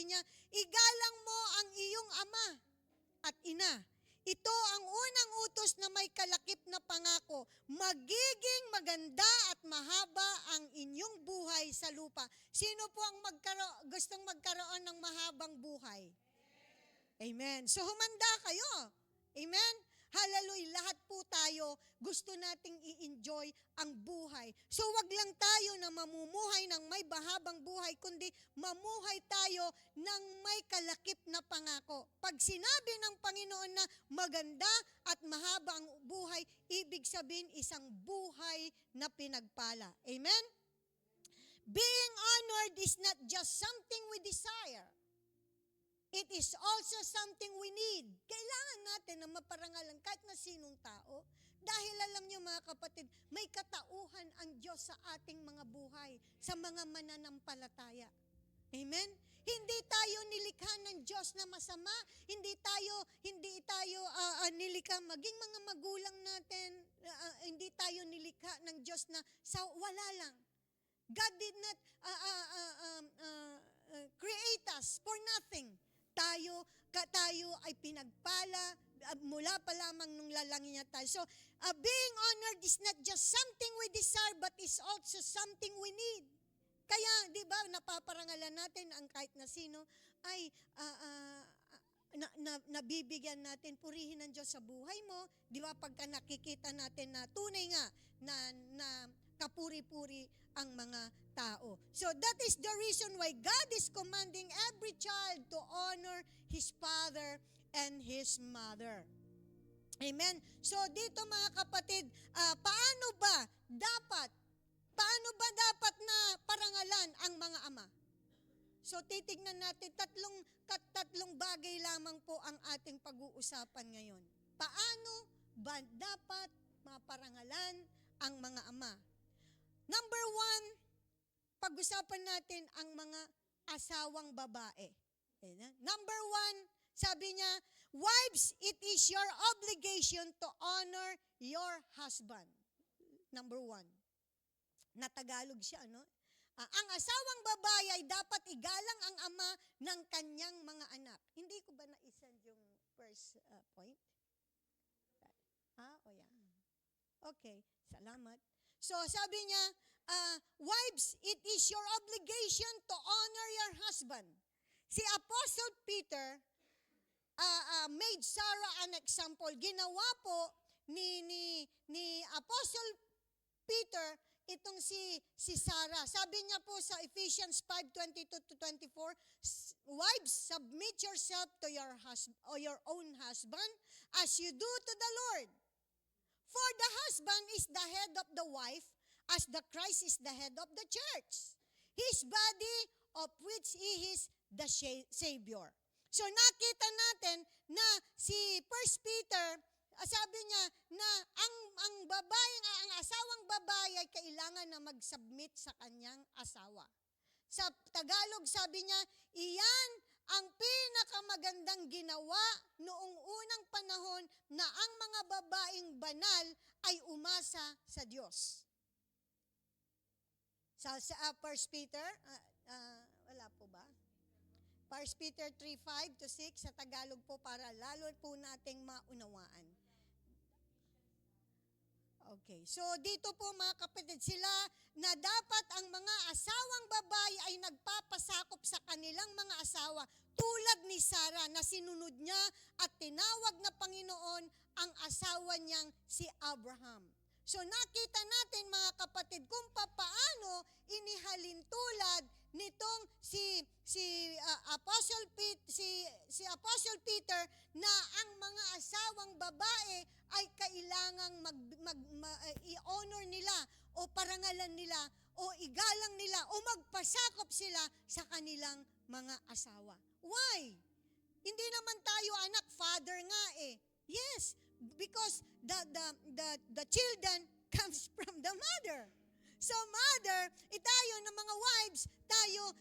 niya, igalang mo ang iyong ama at ina. Ito ang unang utos na may kalakip na pangako. Magiging maganda at mahaba ang inyong buhay sa lupa. Sino po ang gustong magkaroon ng mahabang buhay? Amen. So humanda kayo. Amen. Hallelujah. Lahat po tayo gusto nating i-enjoy ang buhay. So wag lang tayo na mamumuhay ng may mahabang buhay, kundi mamuhay tayo ng may kalakip na pangako. Pag sinabi ng Panginoon na maganda at mahaba ang buhay, ibig sabihin isang buhay na pinagpala. Amen? Being honored is not just something we desire. It is also something we need. Kailangan natin na maparangalan kahit na sinong tao. Dahil alam niyo mga kapatid, may katauhan ang Diyos sa ating mga buhay, sa mga mananampalataya. Amen? Hindi tayo nilikha ng Diyos na masama. Hindi tayo nilikha maging mga magulang natin. Hindi tayo nilikha ng Diyos na wala lang. God did not create us for nothing. Tayo ay pinagpala mula pa lamang nung lalangin niya tayo. So, being honored is not just something we desire, but is also something we need. Kaya, di ba, napaparangalan natin ang kahit na sino ay nabibigyan natin, purihin ng Diyos sa buhay mo. Di ba, pagka nakikita natin na tunay nga na kapuri-puri ang mga tao. So that is the reason why God is commanding every child to honor his father and his mother. Amen? So dito mga kapatid, paano ba dapat na parangalan ang mga ama? So titignan natin, tatlong bagay lamang po ang ating pag-uusapan ngayon. Paano ba dapat maparangalan ang mga ama? Number 1, pag-usapan natin ang mga asawang babae. Number 1, sabi niya, wives, it is your obligation to honor your husband. Number 1. Natagalog siya, no? Ang asawang babae ay dapat igalang ang ama ng kanyang mga anak. Hindi ko ba na-send yung first point? O yan. Okay, salamat. So sabi niya, wives, it is your obligation to honor your husband. Si Apostle Peter made Sarah an example. Ginawa po ni Apostle Peter itong si Sarah. Sabi niya po sa Ephesians 5:22-24, wives, submit yourself to your own husband as you do to the Lord. For the husband is the head of the wife, as the Christ is the head of the church, his body of which he is the Savior. So nakita natin na si 1 Peter, sabi niya na ang asawang babae ay kailangan na mag-submit sa kanyang asawa. Sa Tagalog sabi niya, iyan ang pinakamagandang ginawa noong unang panahon na ang mga babaeng banal ay umasa sa Diyos. Sa 1 Peter, wala po ba? 1 Peter 3:5-6 sa Tagalog po para lalo po nating maunawaan. Okay, so dito po mga kapatid, sila na dapat ang mga asawang babae ay nagpapasakop sa kanilang mga asawa tulad ni Sarah na sinunod niya at tinawag na Panginoon ang asawa niyang si Abraham. So nakita natin mga kapatid kung paano inihalin tulad nitong si Apostle Peter na ang mga asawang babae ay kailangang i-honor nila o parangalan nila o igalang nila o magpasakop sila sa kanilang mga asawa. Why? Hindi naman tayo anak, father nga eh. Yes, because the children comes from the mother. So mother, tayo na mga wives, tayo,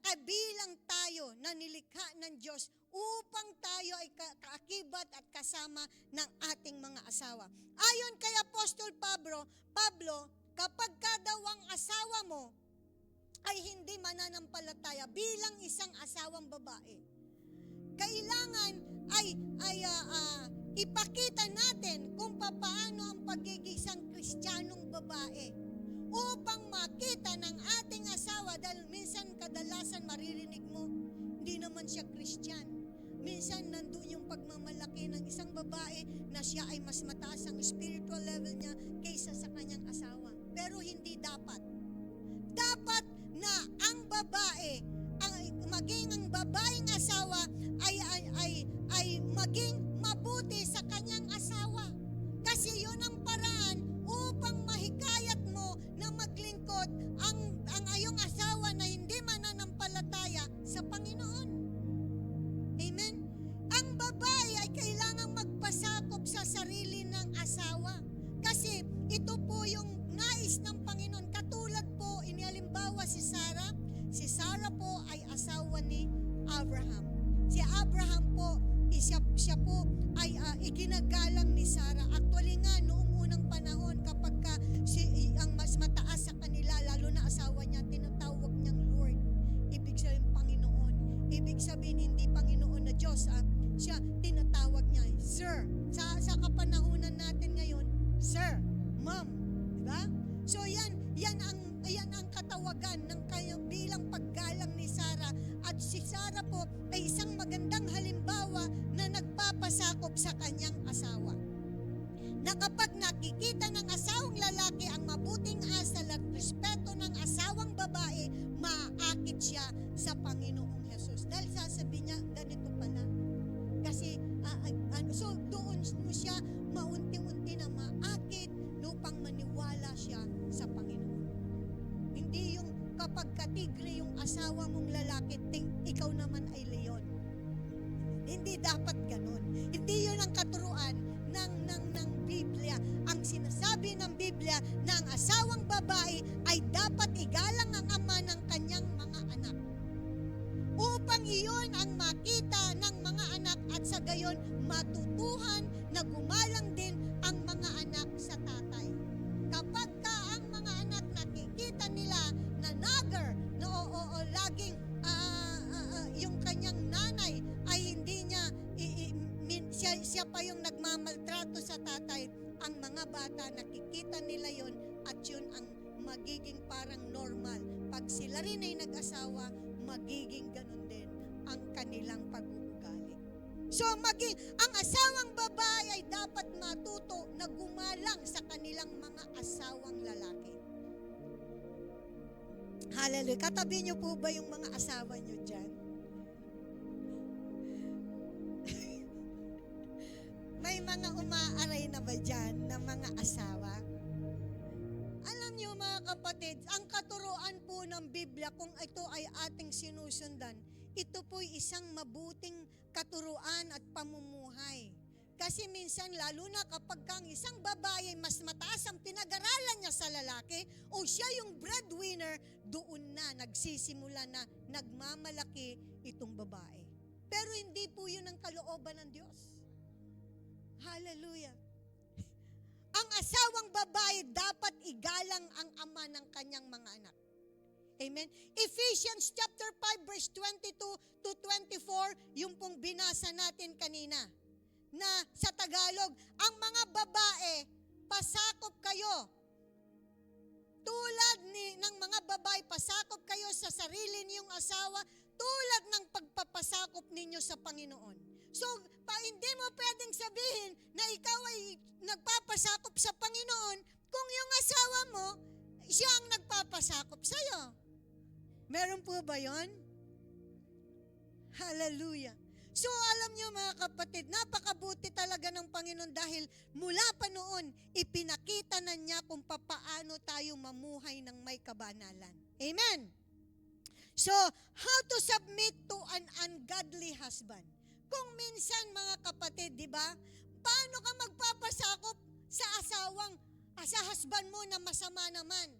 kabilang tayo na nilikha ng Diyos upang tayo ay kaakibat at kasama ng ating mga asawa. Ayon kay Apostol Pablo, kapag daw ang asawa mo ay hindi mananampalataya bilang isang asawang babae, kailangan ay ipakita natin kung paano ang pagiging isang Kristiyanong babae upang makita ng ating asawa, dahil minsan kadalasan maririnig mo, hindi naman siya Christian. Minsan nandun yung pagmamalaki ng isang babae na siya ay mas mataas ang spiritual level niya kaysa sa kanyang asawa. Pero hindi dapat. Dapat na ang babae, maging ang babaeng asawa ay maging mabuti sa kanyang asawa. Kasi yun ang paraan upang mahikayat mo na maglingkod ang iyong asawa na hindi mananampalataya sa Panginoon. Amen? Ang babae ay kailangang magpasakop sa sarili ng asawa. Kasi ito po yung nais ng Panginoon. Katulad po, inihalimbawa si Sarah. Si Sarah po ay asawa ni Abraham. Si Abraham po, siya po ay iginagalang ni Sarah. Actually nga, noong unang panahon, kapag ang mas mataas sa kanila, lalo na asawa niya, tinatawag niyang Lord. Ibig sabihin, Panginoon. Ibig sabihin, hindi Panginoon na Diyos. Siya, tinatawag niya, Sir. Sa kapanahunan natin ngayon, Sir, Ma'am. Diba? So yan ang katawagan ng kanyang bilang paggalang ni Sarah. At si Sarah po ay isang magandang halimbawa na nagpapasakop sa kanyang asawa. Na kapag nakikita ng asawang lalaki ang mabuting asal at respeto ng asawang babae, maaakit siya sa Panginoong Jesus. Dahil sasabihin niya, ganito pala. Kasi, so doon mo siya maunti-unti na maakit upang maniwala siya sa Panginoon. Hindi yung kapag katigre yung asawa mong lalaki, ikaw naman ay leon. Hindi dapat ganun. Hindi yun ang katuruan ng Biblia. Ang sinasabi ng Biblia na ang asawang babae ay dapat igalang ang ama ng kanyang mga anak. Upang iyon ang makita ng mga anak at sa gayon matutuhan na gumalang din ang mga anak sa tatay. Kapag ang mga anak nakikita nila na nagger, na laging yung kanyang nanay ay hindi niya, siya pa yung nagmamaltrato sa tatay, ang mga bata nakikita nila yon at yun ang magiging parang normal. Pag sila rin ay nag-asawa, magiging ganun din ang kanilang pag-uugali. So ang asawang babae ay dapat matuto na gumalang sa kanilang mga asawang lalaki. Hallelujah. Katabi niyo po ba yung mga asawa niyo dyan? May mga umaaray na ba dyan na mga asawa? Alam niyo mga kapatid, ang katuruan po ng Biblia, kung ito ay ating sinusundan, ito po'y isang mabuting katuruan at pamumuhay. Kasi minsan, lalo na kapag ang isang babae mas mataas ang pinag-aralan niya sa lalaki o siya yung breadwinner, doon na nagsisimula na nagmamalaki itong babae. Pero hindi po yun ang kalooban ng Diyos. Hallelujah. Ang asawang babae dapat igalang ang ama ng kanyang mga anak. Amen. Ephesians chapter 5 verse 22 to 24, yung pong binasa natin kanina. Na sa Tagalog, ang mga babae, pasakop kayo. Tulad ng mga babae, pasakop kayo sa sarili niyong asawa, tulad ng pagpapasakop ninyo sa Panginoon. So, hindi mo pwedeng sabihin na ikaw ay nagpapasakop sa Panginoon kung yung asawa mo, siya ang nagpapasakop sa'yo. Meron po ba yon? Hallelujah. So, alam niyo mga kapatid, napakabuti talaga ng Panginoon dahil mula pa noon, ipinakita na niya kung papaano tayo mamuhay ng may kabanalan. Amen? So, how to submit to an ungodly husband? Kung minsan mga kapatid, di ba, Paano ka magpapasakop sa sa husband mo na masama naman?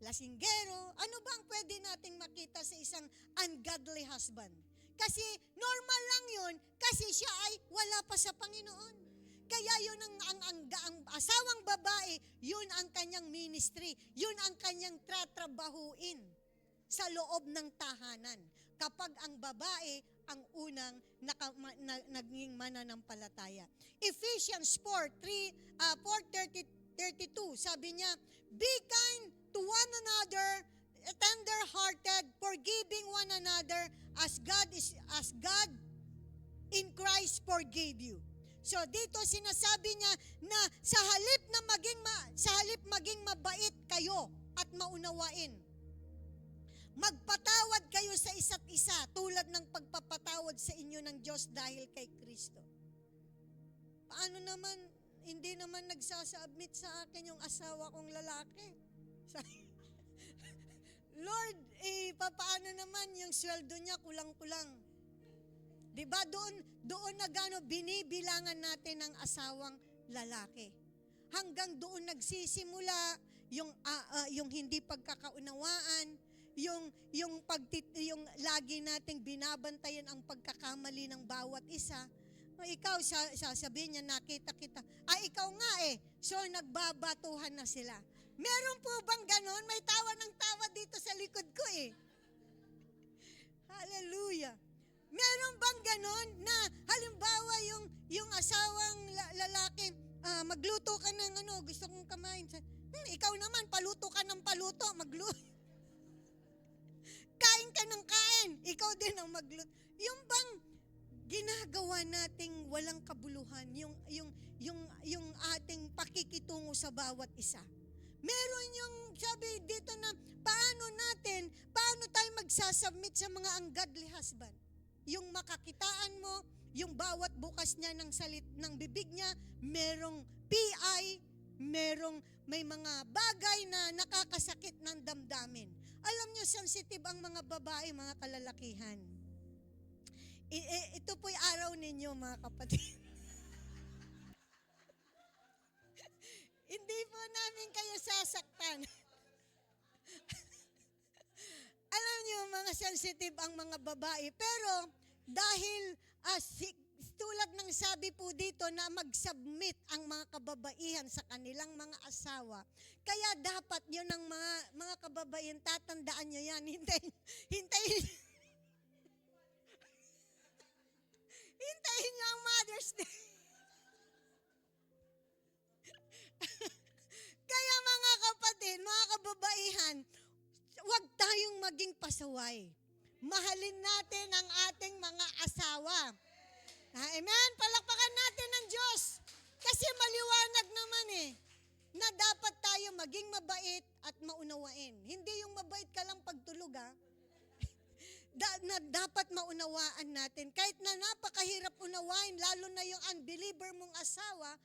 Lasinggero, ano bang pwede nating makita sa isang ungodly husband? Kasi normal lang yun, kasi siya ay wala pa sa Panginoon. Kaya yun ang asawang babae, yun ang kanyang ministry, yun ang kanyang tratrabahuin sa loob ng tahanan. Kapag ang babae ang unang naging mananampalataya. Ephesians 4:32, sabi niya, be kind to one another, tender-hearted, forgiving one another as God in Christ forgave you. So dito sinasabi niya na sa halip maging mabait kayo at maunawain. Magpatawad kayo sa isa't isa tulad ng pagpapatawad sa inyo ng Diyos dahil kay Kristo. Paano naman, hindi naman nagsasubmit sa akin yung asawa kong lalaki? Lord, paano naman yung sweldo niya kulang-kulang? Diba doon binibilangan natin ang asawang lalaki. Hanggang doon nagsisimula yung hindi pagkakaunawaan, yung lagi nating binabantayan ang pagkakamali ng bawat isa. Ikaw, sasabihin niya, nakita kita. Ikaw nga eh. So, nagbabatuhan na sila. Meron po bang ganon? May tawa ng tawa dito sa likod ko eh. Hallelujah. Meron bang ganon na halimbawa yung asawang lalaki, magluto ka ng gusto kong kamain. Ikaw naman, paluto ka ng paluto, kain ka ng kain, ikaw din ang magluto. Yung bang ginagawa nating walang kabuluhan, yung ating pakikitungo sa bawat isa. Meron yung sabi dito na paano tayo magsasubmit sa mga ungodly husband. Yung makakitaan mo, yung bawat bukas niya ng bibig niya, merong PI, may mga bagay na nakakasakit ng damdamin. Alam niyo, sensitive ang mga babae, mga kalalakihan. Ito po'y araw ninyo, mga kapatid. Hindi po namin kayo sasaktan. Alam niyo, mga sensitive ang mga babae. Pero dahil tulad ng sabi po dito na mag-submit ang mga kababaihan sa kanilang mga asawa, kaya dapat yun ang mga kababaihan, tatandaan nyo yan. Hintayin nyo ang Mother's Day. Kaya mga kapatid, mga kababaihan, huwag tayong maging pasaway. Mahalin natin ang ating mga asawa. Amen? Palakpakan natin ng Diyos. Kasi maliwanag naman na dapat tayo maging mabait at maunawain. Hindi yung mabait ka lang pagtulog na dapat maunawaan natin. Kahit na napakahirap unawain, lalo na yung unbeliever mong asawa,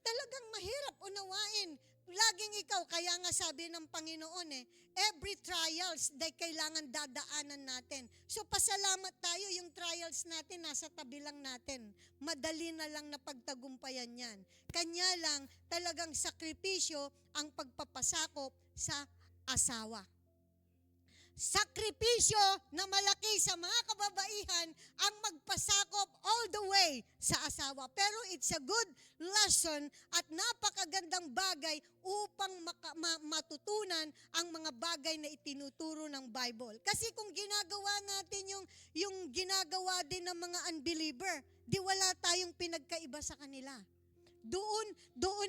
talagang mahirap unawain. Laging ikaw, kaya nga sabi ng Panginoon every trials day kailangan dadaanan natin. So pasalamat tayo, yung trials natin nasa tabi lang natin. Madali na lang na pagtagumpayan yan. Kanya lang talagang sakripisyo ang pagpapasakop sa asawa. Sakripisyo na malaki sa mga kababaihan ang magpasakop all the way sa asawa. Pero it's a good lesson at napakagandang bagay upang matutunan ang mga bagay na itinuturo ng Bible. Kasi kung ginagawa natin yung ginagawa din ng mga unbeliever, di wala tayong pinagkaiba sa kanila. Doon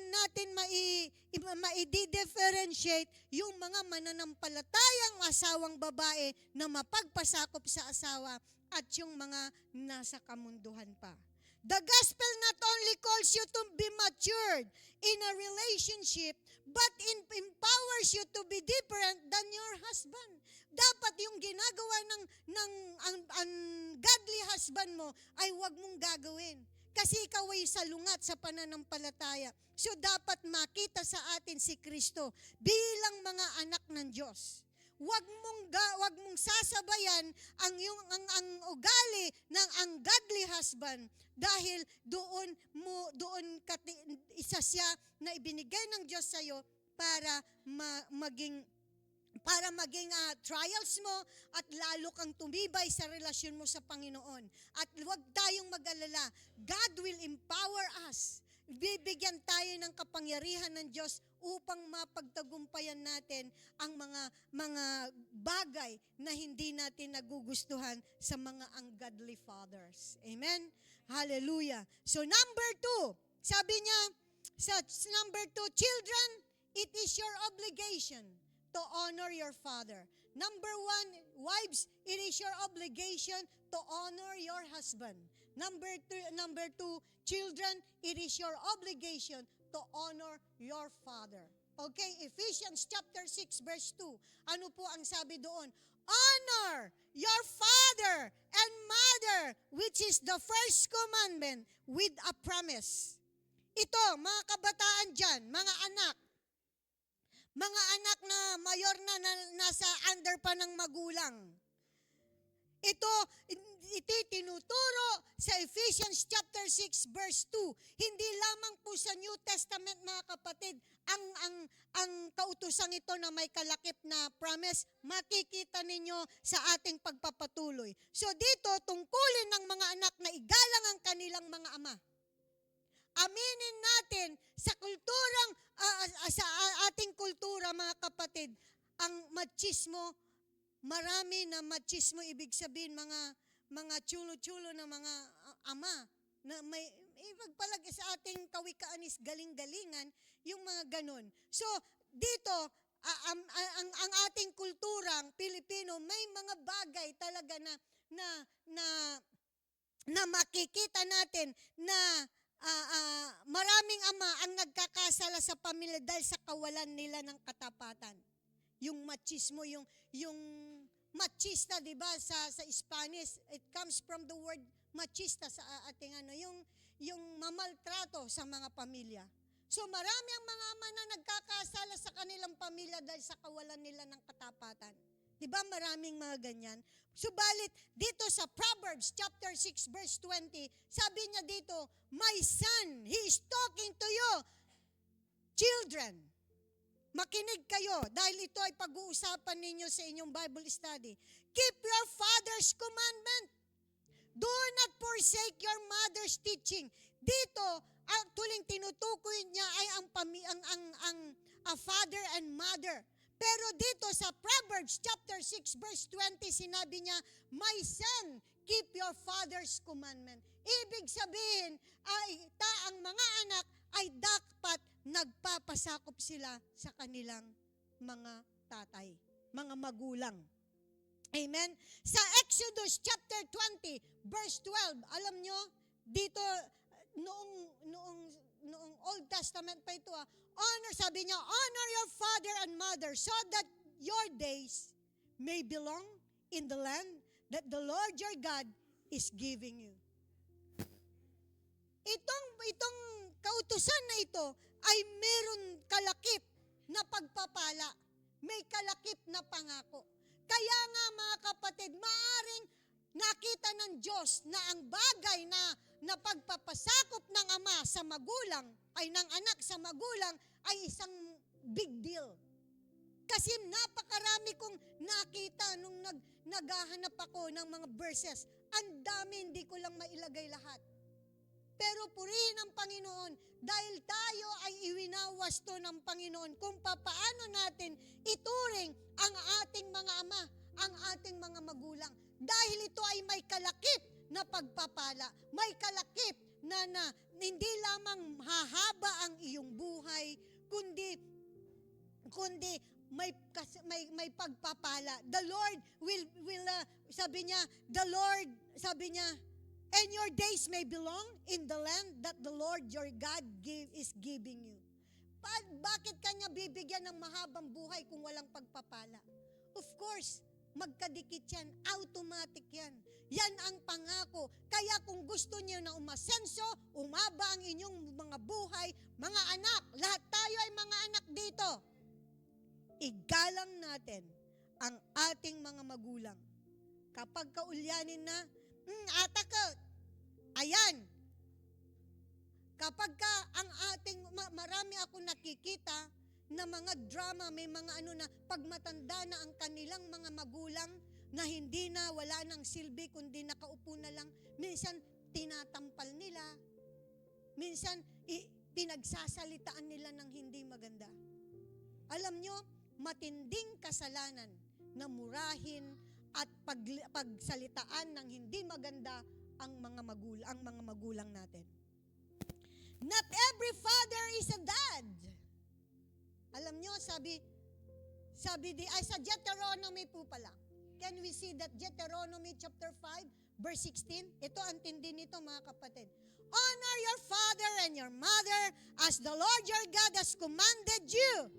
natin ma-differentiate yung mga mananampalatayang asawang babae na mapagpasakop sa asawa at yung mga nasa kamunduhan pa. The gospel not only calls you to be matured in a relationship, but empowers you to be different than your husband. Dapat yung ginagawa ng ungodly husband mo ay huwag mong gagawin. Kasi ikaw ay salungat sa pananampalataya. So dapat makita sa atin si Kristo bilang mga anak ng Diyos. wag mong sasabayan ang ugali ng ungodly husband dahil isa siya na ibinigay ng Diyos sa iyo para maging trials mo at lalo kang tumibay sa relasyon mo sa Panginoon. At huwag tayong mag-alala. God will empower us. Bibigyan tayo ng kapangyarihan ng Diyos upang mapagtagumpayan natin ang mga bagay na hindi natin nagugustuhan sa mga ungodly fathers. Amen? Hallelujah. So number 2, sabi niya, number 2, children, it is your obligation to honor your father. Number 1, wives, it is your obligation to honor your husband. Number 2, children, it is your obligation to honor your father. Okay, Ephesians chapter 6 verse 2. Ano po ang sabi doon? Honor your father and mother, which is the first commandment with a promise. Ito, mga kabataan dyan, mga anak na mayor na nasa under pa ng magulang. Ito tinuturo sa Ephesians chapter 6 verse 2. Hindi lamang po sa New Testament, mga kapatid, ang kautosang ito na may kalakip na promise, makikita ninyo sa ating pagpapatuloy. So dito, tungkulin ng mga anak na igalang ang kanilang mga ama. Aminin natin sa ating kultura, mga kapatid, ang machismo, marami na machismo, ibig sabihin mga chulo-chulo na mga ama na may ipagpalagay sa ating kawikaan is galing-galingan, yung mga ganon. So, dito, ang ating kulturang Pilipino, may mga bagay talaga na makikita natin na maraming ama ang nagkakasala sa pamilya dahil sa kawalan nila ng katapatan. Yung machismo, yung machista, 'di ba, sa Spanish, it comes from the word machista sa ating yung mamaltrato sa mga pamilya. So marami ang mga ama na nagkakasala sa kanilang pamilya dahil sa kawalan nila ng katapatan. 'Di ba, maraming mga ganyan? Subalit dito sa Proverbs chapter 6 verse 20, sabi niya dito, "My son, he is talking to you, children." Makinig kayo dahil ito ay pag-uusapan ninyo sa inyong Bible study. Keep your father's commandment. Do not forsake your mother's teaching. Dito, actually tinutukoy niya ay ang father and mother. Pero dito sa Proverbs chapter 6 verse 20, sinabi niya, "My son, keep your father's commandment." Ibig sabihin ay ang mga anak ay dapat nagpapasakop sila sa kanilang mga tatay, mga magulang. Amen? Sa Exodus chapter 20 verse 12, alam nyo, dito noong Old Testament pa ito, honor, sabi niya, honor your father and mother so that your days may belong in the land that the Lord your God is giving you. Itong kautusan na ito ay meron kalakip na pagpapala. May kalakip na pangako. Kaya nga, mga kapatid, maaring nakita ng Diyos na ang bagay na pagpapasakop ng ama sa magulang, ay ng anak sa magulang, ay isang big deal. Kasi napakarami kong nakita nung naghahanap ako ng mga verses. Ang dami, hindi ko lang mailagay lahat. Pero purihin ang Panginoon dahil tayo ay iwinawasto ng Panginoon kung paano natin ituring ang ating mga ama, ang ating mga magulang. Dahil ito ay may kalakip na pagpapala, may kalakip na hindi lamang hahaba ang iyong buhay, kundi may pagpapala. The Lord will sabi niya, and your days may belong in the land that the Lord your God is giving you. Bakit kanya bibigyan ng mahabang buhay kung walang pagpapala? Of course, magkadikit yan. Automatic yan. Yan ang pangako. Kaya kung gusto niyo na umasenso, umaba ang inyong mga buhay, mga anak, lahat tayo ay mga anak dito. Igalang natin ang ating mga magulang. Kapag kaulyanin na, ata ka, ayan. Kapag ka ang ating, marami ako nakikita na mga drama, may mga na pag matanda na ang kanilang mga magulang na hindi na, wala nang silbi, kundi nakaupo na lang. Minsan, tinatampal nila. Minsan, pinagsasalitaan nila ng hindi maganda. Alam nyo, matinding kasalanan na murahin at pagsalitaan ng hindi maganda ang mga magulang natin. Not every father is a dad. Alam nyo, sabi sa Deuteronomy po pala. Can we see that Deuteronomy chapter 5, verse 16? Ito ang tindi nito, mga kapatid. Honor your father and your mother as the Lord your God has commanded you.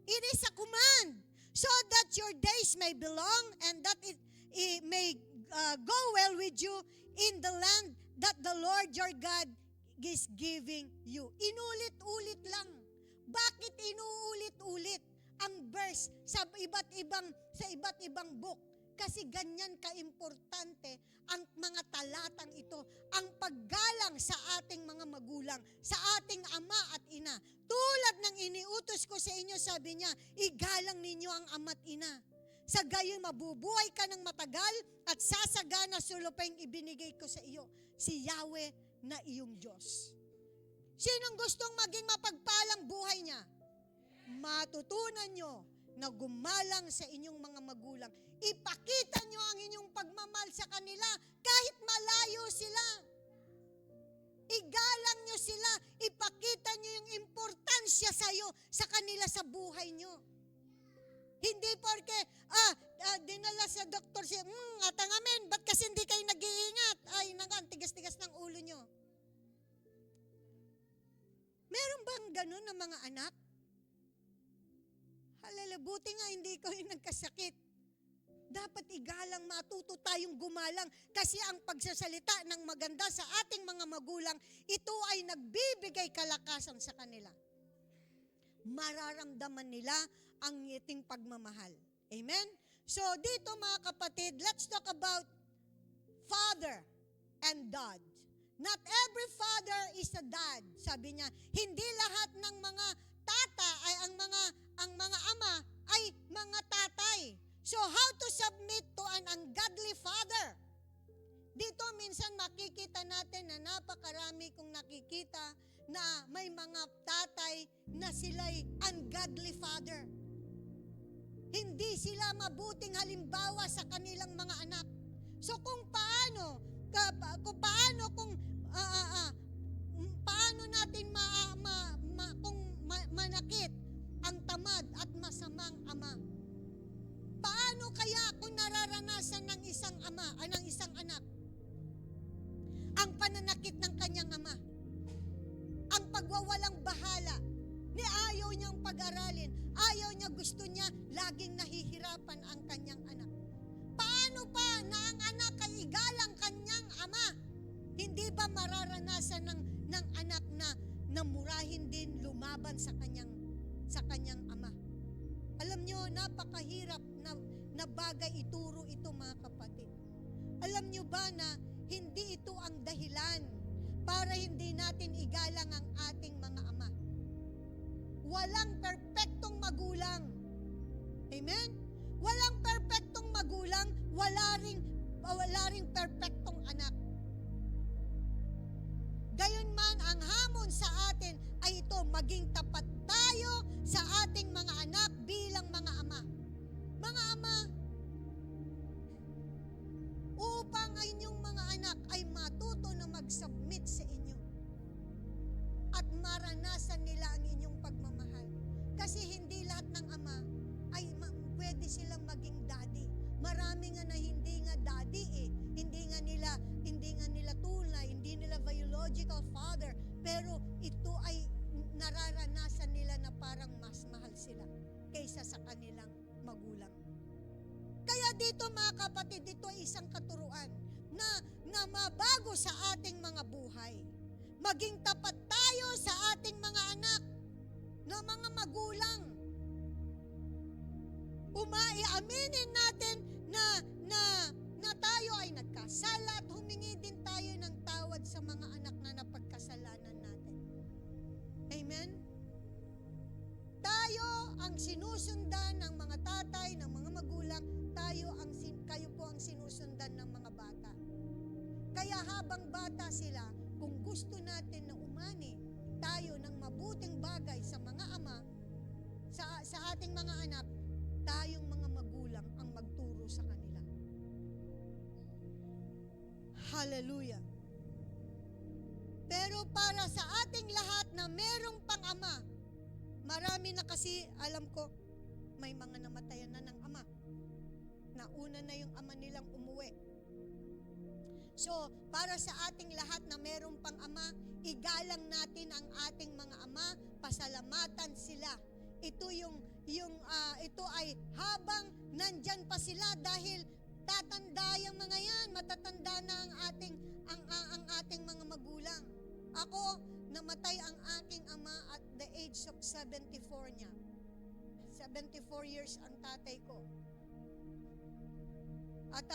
It is a command so that your days may be long and that it may go well with you in the land that the Lord your God is giving you. Inulit-ulit lang. Bakit inuulit-ulit ang verse sa iba't ibang book? Kasi ganyan kaimportante ang mga talatang ito, ang paggalang sa ating mga magulang, sa ating ama at ina. Tulad ng iniutos ko sa inyo, sabi niya, igalang ninyo ang ama't ina. Sa gayon mabubuhay ka ng matagal at sasagana sa lupang ibinigay ko sa iyo, si Yahweh na iyong Diyos. Sinong gustong maging mapagpalang buhay niya? Matutunan nyo na gumalang sa inyong mga magulang. Ipakita nyo ang inyong pagmamahal sa kanila kahit malayo sila. Igalang nyo sila. Ipakita nyo yung importansya sa kanila sa buhay nyo. Hindi porke, dinala sa doktor siya, atangamen, ba't kasi hindi kayo nag-iingat? Ay, tigas-tigas ng ulo nyo. Meron bang ganun na mga anak? Halala, buti nga hindi ko yung nagkasakit. Dapat igalang, matuto tayong gumalang kasi ang pagsasalita ng maganda sa ating mga magulang, ito ay nagbibigay kalakasan sa kanila. Mararamdaman nila ang ngiting pagmamahal. Amen? So dito mga kapatid, let's talk about father and dad. Not every father is a dad. Sabi niya, hindi lahat ng mga tata ay ang mga ama ay mga tatay. So how to submit to an ungodly father? Dito minsan makikita natin na napakarami kong nakikita na may mga tatay na sila'y ungodly father. Hindi sila mabuting halimbawa sa kanilang mga anak. So kung paano natin manakit ang tamad at masamang ama? Paano kaya kung nararanasan ng isang anak ang pananakit ng kanyang ama? Ang pagwawalang bahala, ayaw niyang pag-aralin, ayaw niya, gusto niya, laging nahihirapan ang kanyang anak. Paano pa na ang anak ay igalang kanyang ama? Hindi ba mararanasan ng anak na murahin din lumaban sa kanyang ama? Alam niyo, napakahirap na bagay ituro ito, mga kapatid. Alam niyo ba na hindi ito ang dahilan para hindi natin igalang ang ating mga ama? Walang perpektong magulang. Amen? Walang perpektong magulang, wala ring perpektong anak. Gayunman, ang hamon sa atin ay ito, maging tapat tayo sa ating mga anak bilang mga ama. Mga ama, upang ang inyong mga anak ay matuto na mag-submit sa inyo at maranasan nila ang inyong pagmamahal. Kasi hindi lahat ng ama ay pwede silang maging daddy. Marami nga na hindi nga daddy Hindi nga nila tunay, hindi nila biological father, pero ito ay nararanasan nila na parang mas mahal sila kaysa sa kanilang magulang. Kaya dito mga kapatid, dito ay isang katuruan na mabago sa ating mga buhay. Maging tapat tayo sa ating mga anak na mga magulang Aminin natin na tayo ay nagkasala at humingi din tayo ng tawad sa mga anak na napagkasalanan natin. Amen? Tayo ang sinusundan ng mga tatay, ng mga magulang, kayo po ang sinusundan ng mga bata. Kaya habang bata sila, kung gusto natin na umani tayo ng mabuting bagay sa mga ama, sa ating mga anak, tayong mga magulang ang magturo sa kanila. Hallelujah. Pero para sa ating lahat na merong pang-ama, marami na kasi, alam ko, may mga namatayan na ng ama. Nauna na yung ama nilang umuwi. So, para sa ating lahat na merong pang-ama, igalang natin ang ating mga ama, pasalamatan sila. Ito ito ay habang nandyan pa sila dahil tatanda yung mga yan, matatanda na ang ating mga magulang. Ako, namatay ang aking ama at the age of 74 niya. 74 years ang tatay ko. At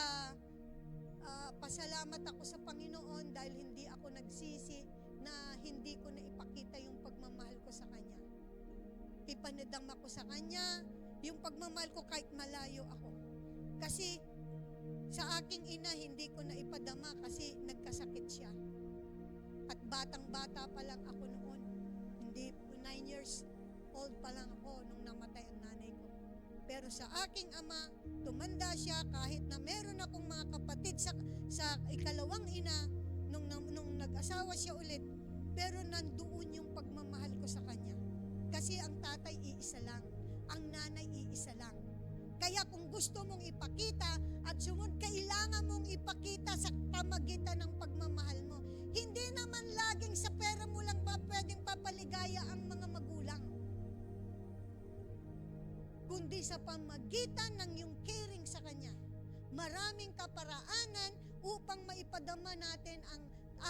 pasalamat ako sa Panginoon dahil hindi ako nagsisi na hindi ko na ipakita yung pagmamahal ko sa Kanya. Ipanadam ako sa Kanya, yung pagmamahal ko kahit malayo ako. Kasi sa aking ina, hindi ko na ipadama kasi nagkasakit siya. At batang-bata pa lang ako noon. Hindi, 9 years old pa lang ako nung namatay ang nanay ko. Pero sa aking ama, tumanda siya kahit na meron akong mga kapatid sa ikalawang ina, nung nag-asawa siya ulit, pero nandoon yung pagmamahal ko sa kanya. Kasi ang tatay iisa lang, ang nanay iisa lang. Kaya kung gusto mong ipakita at sumunod, kailangan mong ipakita sa pamagitan ng pagmamahal mo. Hindi naman laging sa pera mo lang ba pwedeng papaligaya ang mga magulang, kundi sa pamagitan ng iyong caring sa Kanya. Maraming kaparaanan upang maipadama natin ang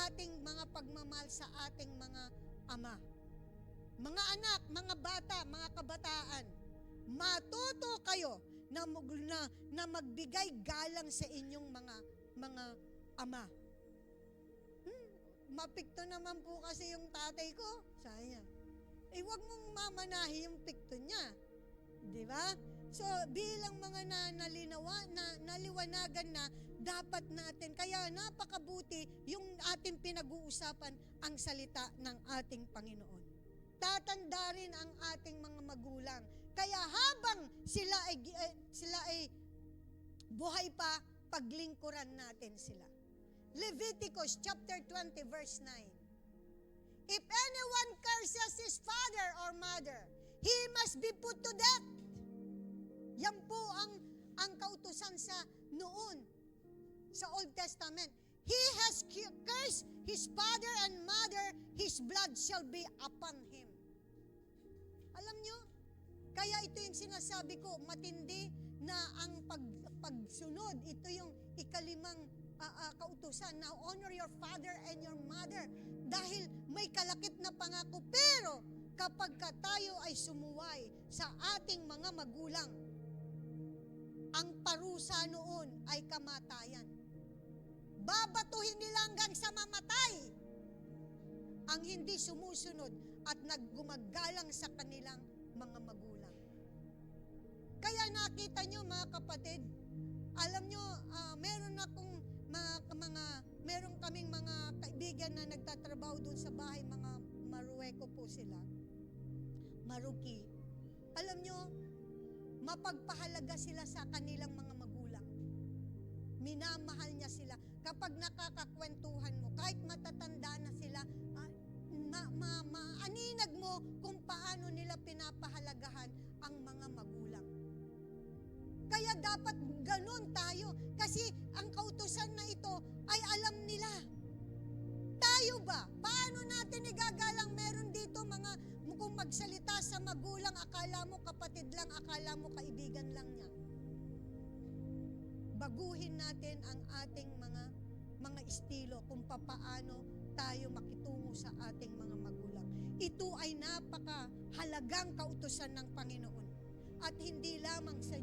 ating mga pagmamahal sa ating mga ama. Mga anak, mga bata, mga kabataan, matuto kayo na magbigay galang sa inyong mga ama. Mapikto naman po kasi yung tatay ko. Sabi niya, huwag mong mamanahi yung pikto niya. Di ba? So, bilang mga naliwanagan na dapat natin, kaya napakabuti yung ating pinag-uusapan ang salita ng ating Panginoon. Tatanda rin ang ating mga magulang. Kaya habang sila ay buhay pa, paglingkuran natin sila. Leviticus chapter 20 verse 9. If anyone curses his father or mother, he must be put to death. Yan po ang kautusan sa noon, sa Old Testament. He has cursed his father and mother, his blood shall be upon him. Alam nyo, kaya ito yung sinasabi ko, matindi na ang pagsunod, ito yung ikalimang kautusan. Now, honor your father and your mother. Dahil may kalakip na pangako. Pero, kapag tayo ay sumuway sa ating mga magulang, ang parusa noon ay kamatayan. Babatuhin nila hanggang sa mamatay ang hindi sumusunod at naggumagalang sa kanilang mga magulang. Kaya nakita nyo mga kapatid, alam nyo, meron kaming mga kaibigan na nagtatrabaho doon sa bahay, mga Marueco po sila, Maruki. Alam nyo, mapagpahalaga sila sa kanilang mga magulang. Minamahal niya sila. Kapag nakakakwentuhan mo, kahit matatanda na sila, maaninag mo kung paano nila pinapahalagahan ang mga magulang. Kaya dapat ganun tayo. Kasi ang kautusan na ito ay alam nila. Tayo ba? Paano natin igagalang meron dito kung magsalita sa magulang, akala mo kapatid lang, akala mo kaibigan lang niya. Baguhin natin ang ating mga estilo kung papaano tayo makitungo sa ating mga magulang. Ito ay napakahalagang kautusan ng Panginoon. At hindi lamang sa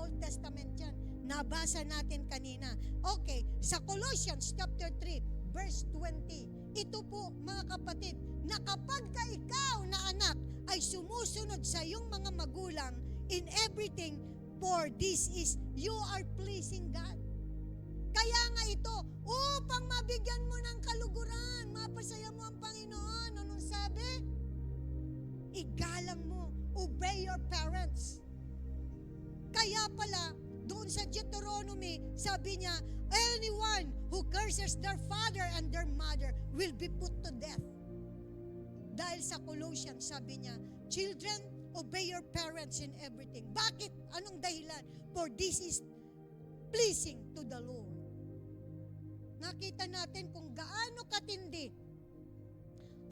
Old Testament yan. Nabasa natin kanina. Okay, sa Colossians chapter 3, verse 20. Ito po mga kapatid, na kapag ka ikaw na anak ay sumusunod sa iyong mga magulang in everything, for this is, you are pleasing God. Kaya nga ito, upang mabigyan mo ng kaluguran, mapasaya mo ang Panginoon. Anong sabi? Igalang mo. Obey your parents. Kaya pala, doon sa Deuteronomy, sabi niya, anyone who curses their father and their mother will be put to death. Dahil sa Colossians, sabi niya, children, obey your parents in everything. Bakit? Anong dahilan? For this is pleasing to the Lord. Nakita natin kung gaano katindi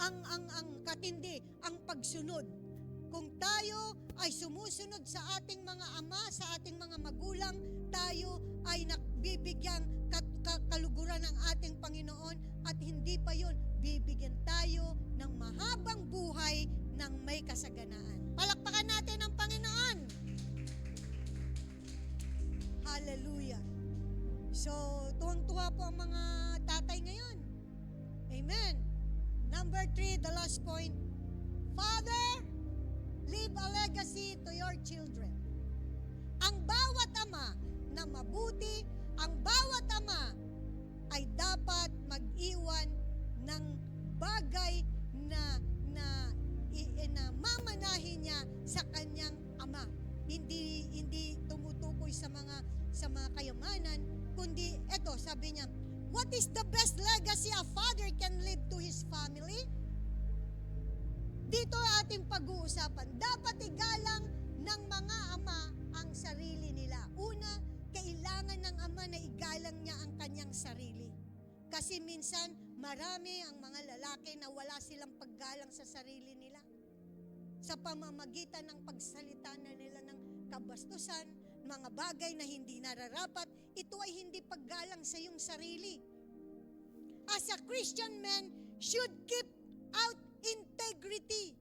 ang katindi ang pagsunod. Kung tayo ay sumusunod sa ating mga ama, sa ating mga magulang, tayo ay nagbibigyan kaluguran ng ating Panginoon, at hindi pa yun, bibigyan tayo ng mahabang buhay ng may kasaganaan. Palakpakan natin ang Panginoon. Hallelujah. So, tuwang-tuwa po ang mga tatay ngayon. Amen. Number 3, the last point. Father, leave a legacy to your children. Ang bawat ama na mabuti, ang bawat ama ay dapat mag-iwan ng bagay na mamanahin niya sa kanyang ama. Hindi tumutukoy sa mga kayamanan, kundi eto, sabi niya, what is the best legacy a father can leave to his family? Dito ating pag-uusapan, dapat igalang ng mga ama ang sarili nila. Una, kailangan ng ama na igalang niya ang kanyang sarili. Kasi minsan, marami ang mga lalaki na wala silang paggalang sa sarili nila. Sa pamamagitan ng pagsalita na nila ng kabastusan, mga bagay na hindi nararapat, ito ay hindi paggalang sa iyong sarili. As a Christian man should keep out integrity.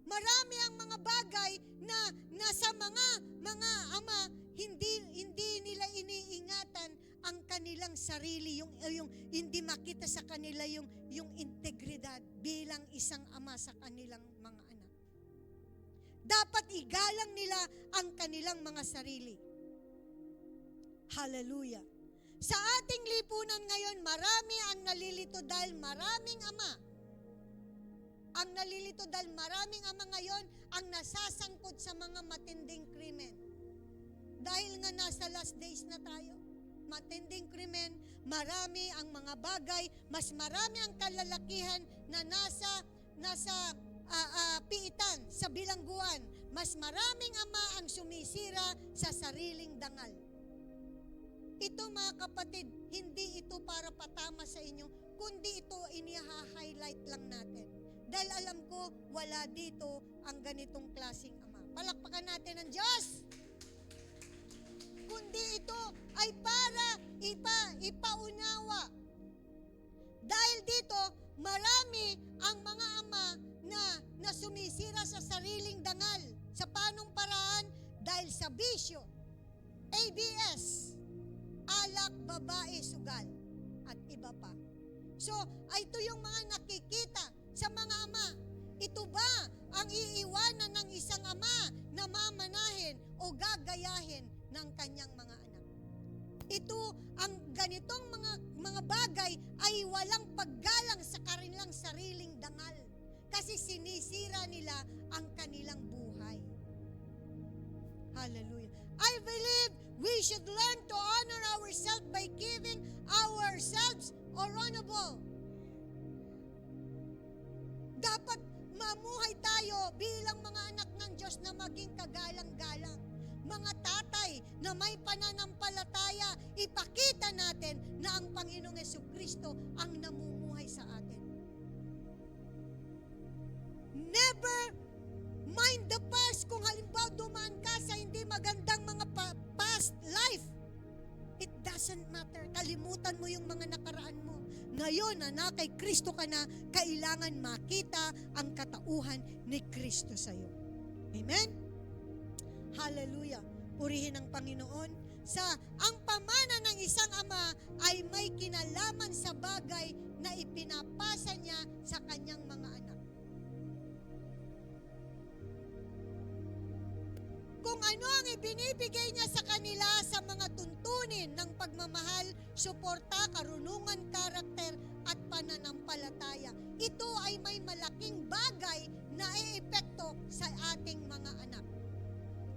Marami ang mga bagay na nasa mga ama hindi nila iniingatan ang kanilang sarili, yung hindi makita sa kanila yung integridad bilang isang ama sa kanilang mga anak. Dapat igalang nila ang kanilang mga sarili. Hallelujah. Sa ating lipunan ngayon, marami ang nalilito dahil maraming ama. Ang nalilito dahil maraming ama ngayon ang nasasangkot sa mga matinding krimen. Dahil nga nasa last days na tayo, matinding krimen, marami ang mga bagay, mas marami ang kalalakihan na nasa piitan, sa bilangguan. Mas maraming ama ang sumisira sa sariling dangal. Ito mga kapatid, hindi ito para patama sa inyo, kundi ito iniha-highlight lang natin. Dahil alam ko, wala dito ang ganitong klaseng ama. Palakpakan natin ang Diyos! Kundi ito ay para ipaunawa. Dahil dito, marami ang mga ama na sumisira sa sariling dangal. Sa panong paraan? Dahil sa bisyo, ABS, alak, babae, sugal, at iba pa. So, ito yung mga nakikita sa mga ama. Ito ba ang iiwanan ng isang ama na mamanahin o gagayahin ng kanyang mga anak? Ito, ang ganitong mga bagay ay walang paggalang sa kanilang sariling dangal. Kasi sinisira nila ang kanilang buhay. Hallelujah. I believe we should learn to honor ourselves by giving ourselves honorable. Dapat mamuhay tayo bilang mga anak ng Diyos na maging kagalang-galang. Mga tatay na may pananampalataya, ipakita natin na ang Panginoong Jesucristo ang namumuhay sa atin. Never mind the past. Kung halimbawa dumaan ka sa hindi magandang mga past life, it doesn't matter. Kalimutan mo yung mga nakaraan mo. Ngayon na kay Kristo ka na, kailangan makita ang katauhan ni Kristo sa iyo. Amen? Hallelujah. Purihin ang Panginoon. Ang pamana ng isang ama ay may kinalaman sa bagay na ipinapasa niya sa kanyang mga anak. Kung ano ang ibinibigay niya sa kanila sa mga tuntunin ng pagmamahal, suporta, karunungan, karakter at pananampalataya, ito ay may malaking bagay na iepekto sa ating mga anak.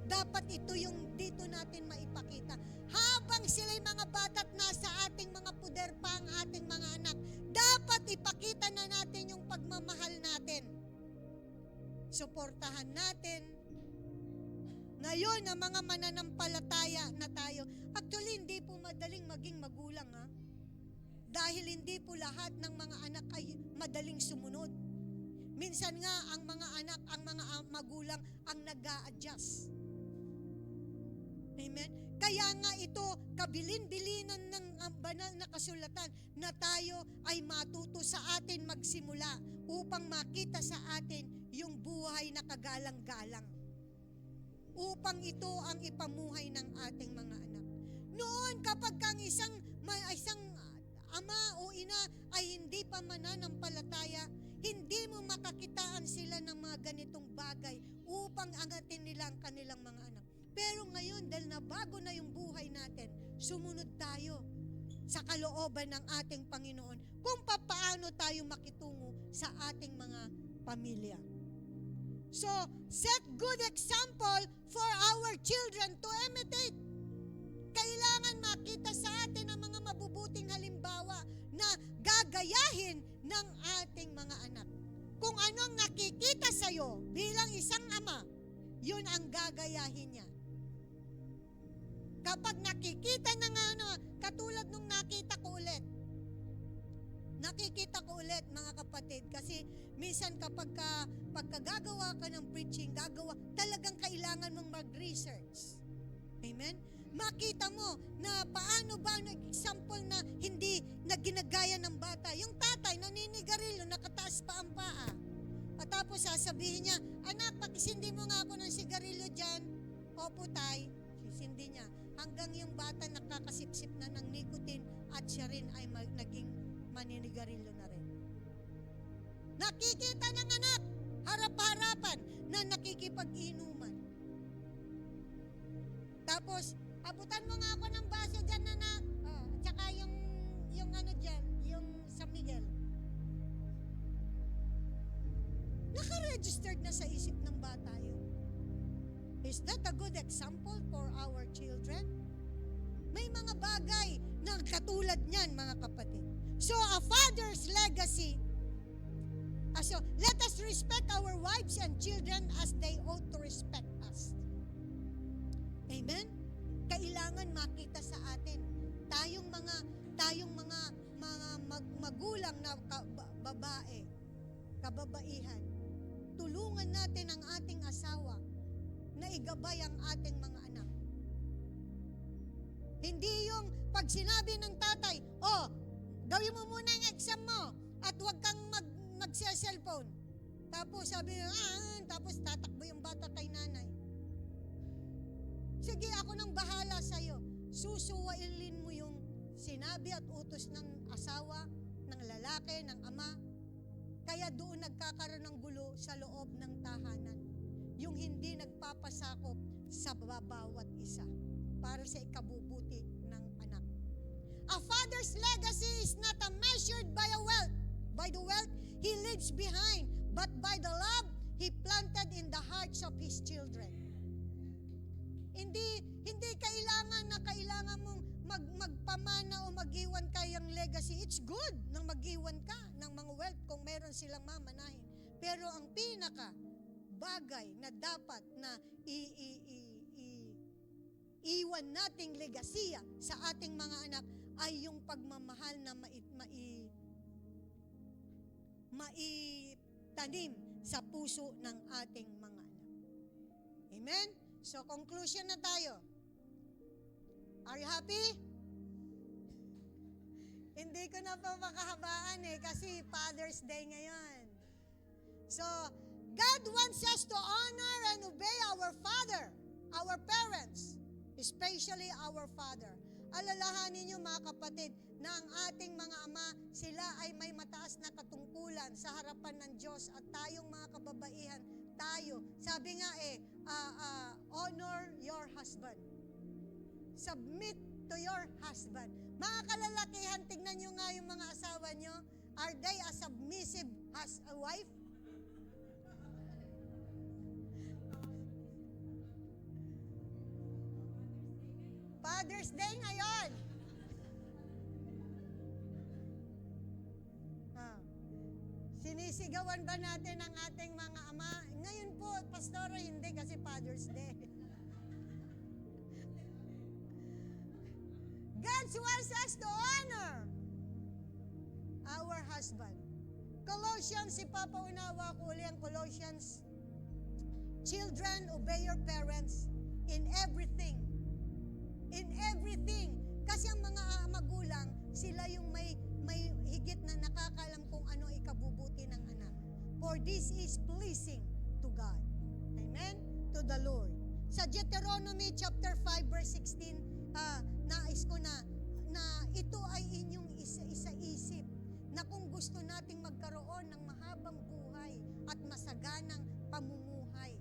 Dapat ito yung dito natin maipakita. Habang sila'y mga bata at nasa ating mga puder pa ang ating mga anak, dapat ipakita na natin yung pagmamahal natin. Suportahan natin. Ngayon, ang mga mananampalataya na tayo, actually, hindi po madaling maging magulang, ha? Dahil hindi po lahat ng mga anak ay madaling sumunod. Minsan nga, ang mga anak, ang mga magulang, ang nag-a-adjust. Amen? Kaya nga ito, kabilin-bilinan ng banal na kasulatan na tayo ay matuto sa atin magsimula upang makita sa atin yung buhay na kagalang-galang. Upang ito ang ipamuhay ng ating mga anak. Noon, kapag kang isang ama o ina ay hindi pa mananampalataya, hindi mo makakitaan sila ng mga ganitong bagay upang angatin nila ang kanilang mga anak. Pero ngayon, dahil nabago na yung buhay natin, sumunod tayo sa kalooban ng ating Panginoon kung paano tayo makitungo sa ating mga pamilya. So, set good example for our children to imitate. Kailangan makita sa atin ang mga mabubuting halimbawa na gagayahin ng ating mga anak. Kung anong nakikita sa'yo bilang isang ama, yun ang gagayahin niya. Kapag nakikita ng katulad nung nakikita ko ulit mga kapatid, kasi minsan kapag gagawa ka ng preaching, talagang kailangan mong mag-research. Amen? Makita mo na paano ba nag-example na hindi na ginagaya ng bata. Yung tatay naninigarilyo, nakataas pa ang paa. At tapos sasabihin niya, anak, pakisindi mo nga ako ng sigarilyo dyan. Opo, tay. Sisindi niya. Hanggang yung bata nakakasipsip na ng nicotine at siya rin ay naging maninigarilyo na rin. Nakikita ng anak, harap-harapan na nakikipag-inuman. Tapos, abutan mo nga ako ng baso dyan, anak. Tsaka yung dyan, yung San Miguel. Naka-registered na sa isip ng bata yun. Is that a good example for our children? May mga bagay na katulad niyan, mga kapatid. So, a father's legacy. So, let us respect our wives and children as they ought to respect us. Amen? Kailangan makita sa atin tayong mga magulang na babae, kababaihan. Tulungan natin ang ating asawa na igabay ang ating mga anak. Hindi yung pag sinabi ng tatay, gawin mo muna yung exam mo at huwag kang magse-cellphone. Tapos sabi niya, tapos tatakbo yung bata kay nanay. Sige, ako nang bahala sa'yo. Susuwailin mo yung sinabi at utos ng asawa, ng lalaki, ng ama. Kaya doon nagkakaroon ng gulo sa loob ng tahanan. Yung hindi nagpapasakop sa bawat isa para sa ikabubuti ng anak. A father's legacy is not measured by the wealth he leaves behind, but by the love he planted in the hearts of his children. Hindi kailangan mong magpamana o mag-iwan kayang legacy. It's good nang mag-iwan ka ng mga wealth kung meron silang mamanahin. Pero ang pinaka bagay na dapat na iwan nating legasiya sa ating mga anak ay yung pagmamahal na maitanim sa puso ng ating mga anak. Amen? So, conclusion na tayo. Are you happy? Hindi ko na pa makahabaan kasi Father's Day ngayon. So, God wants us to honor and obey our Father, our especially our Father. Alalahanin niyo mga kapatid na ang ating mga ama, sila ay may mataas na katungkulan sa harapan ng Diyos at tayong mga kababaihan, tayo. Sabi nga honor your husband. Submit to your husband. Mga kalalakihan, tingnan nyo nga yung mga asawa nyo. Are they a submissive as a wife? Father's Day ngayon. Sinisigawan ba natin ang ating mga ama? Ngayon po, Pastora, hindi kasi Father's Day. God wants us to honor our husband. Colossians, ipapaunawa ko uli ang Colossians. Children, obey your parents in everything. In everything. Kasi ang mga magulang, sila yung may higit na nakakalam kung ano ikabubuti ng anak. For this is pleasing to God. Amen? To the Lord. Sa Deuteronomy chapter 5 verse 16, nais ko na ito ay inyong isa-isip na kung gusto nating magkaroon ng mahabang buhay at masaganang pamumuhay.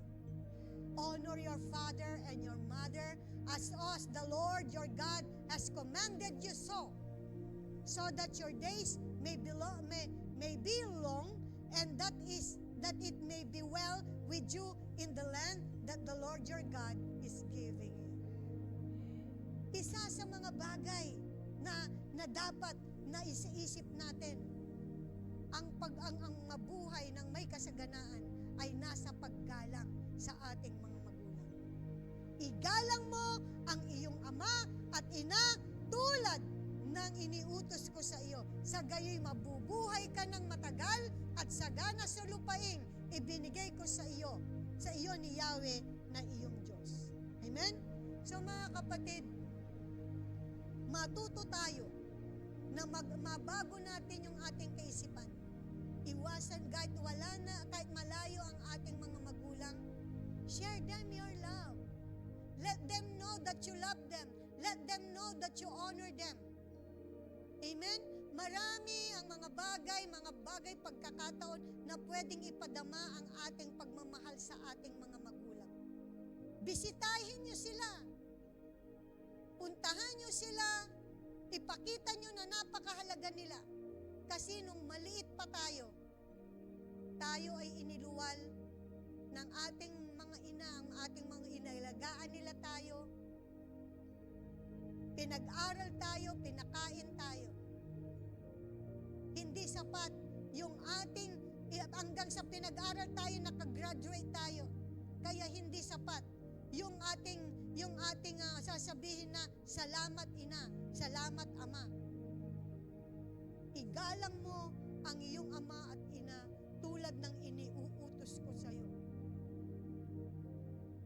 Honor your father and your mother as the Lord your God has commanded you so that your days may be long and that it may be well with you in the land that the Lord your God is giving you. Isa sa mga bagay na dapat na isiisip natin, ang mabuhay ng may kasaganaan ay nasa paggalang sa ating mga magulang. Igalang mo ang iyong ama at ina tulad ng iniutos ko sa iyo. Sa gayoy mabubuhay ka ng matagal at sagana sa lupaing ibinigay ko sa iyo ni Yahweh na iyong Diyos. Amen? So mga kapatid, matuto tayo na mabago natin yung ating kaisipan. Iwasan kahit kahit malayo ang ating mga magulang, share them your love. Let them know that you love them. Let them know that you honor them. Amen? Marami ang mga bagay pagkakataon na pwedeng ipadama ang ating pagmamahal sa ating mga magulang. Bisitahin niyo sila. Puntahan niyo sila. Ipakita niyo na napakahalaga nila. Kasi nung maliit pa tayo ay iniluwal ng ating mga ina, ang ating mga inalagaan nila tayo. Pinag-aral tayo, pinakain tayo. Hindi sapat yung hanggang sa pinag-aral tayo, nakagraduate tayo. Kaya hindi sapat yung ating sasabihin na salamat ina, salamat ama. Igalang mo ang iyong ama at ina tulad ng iniuutos ko sa iyo.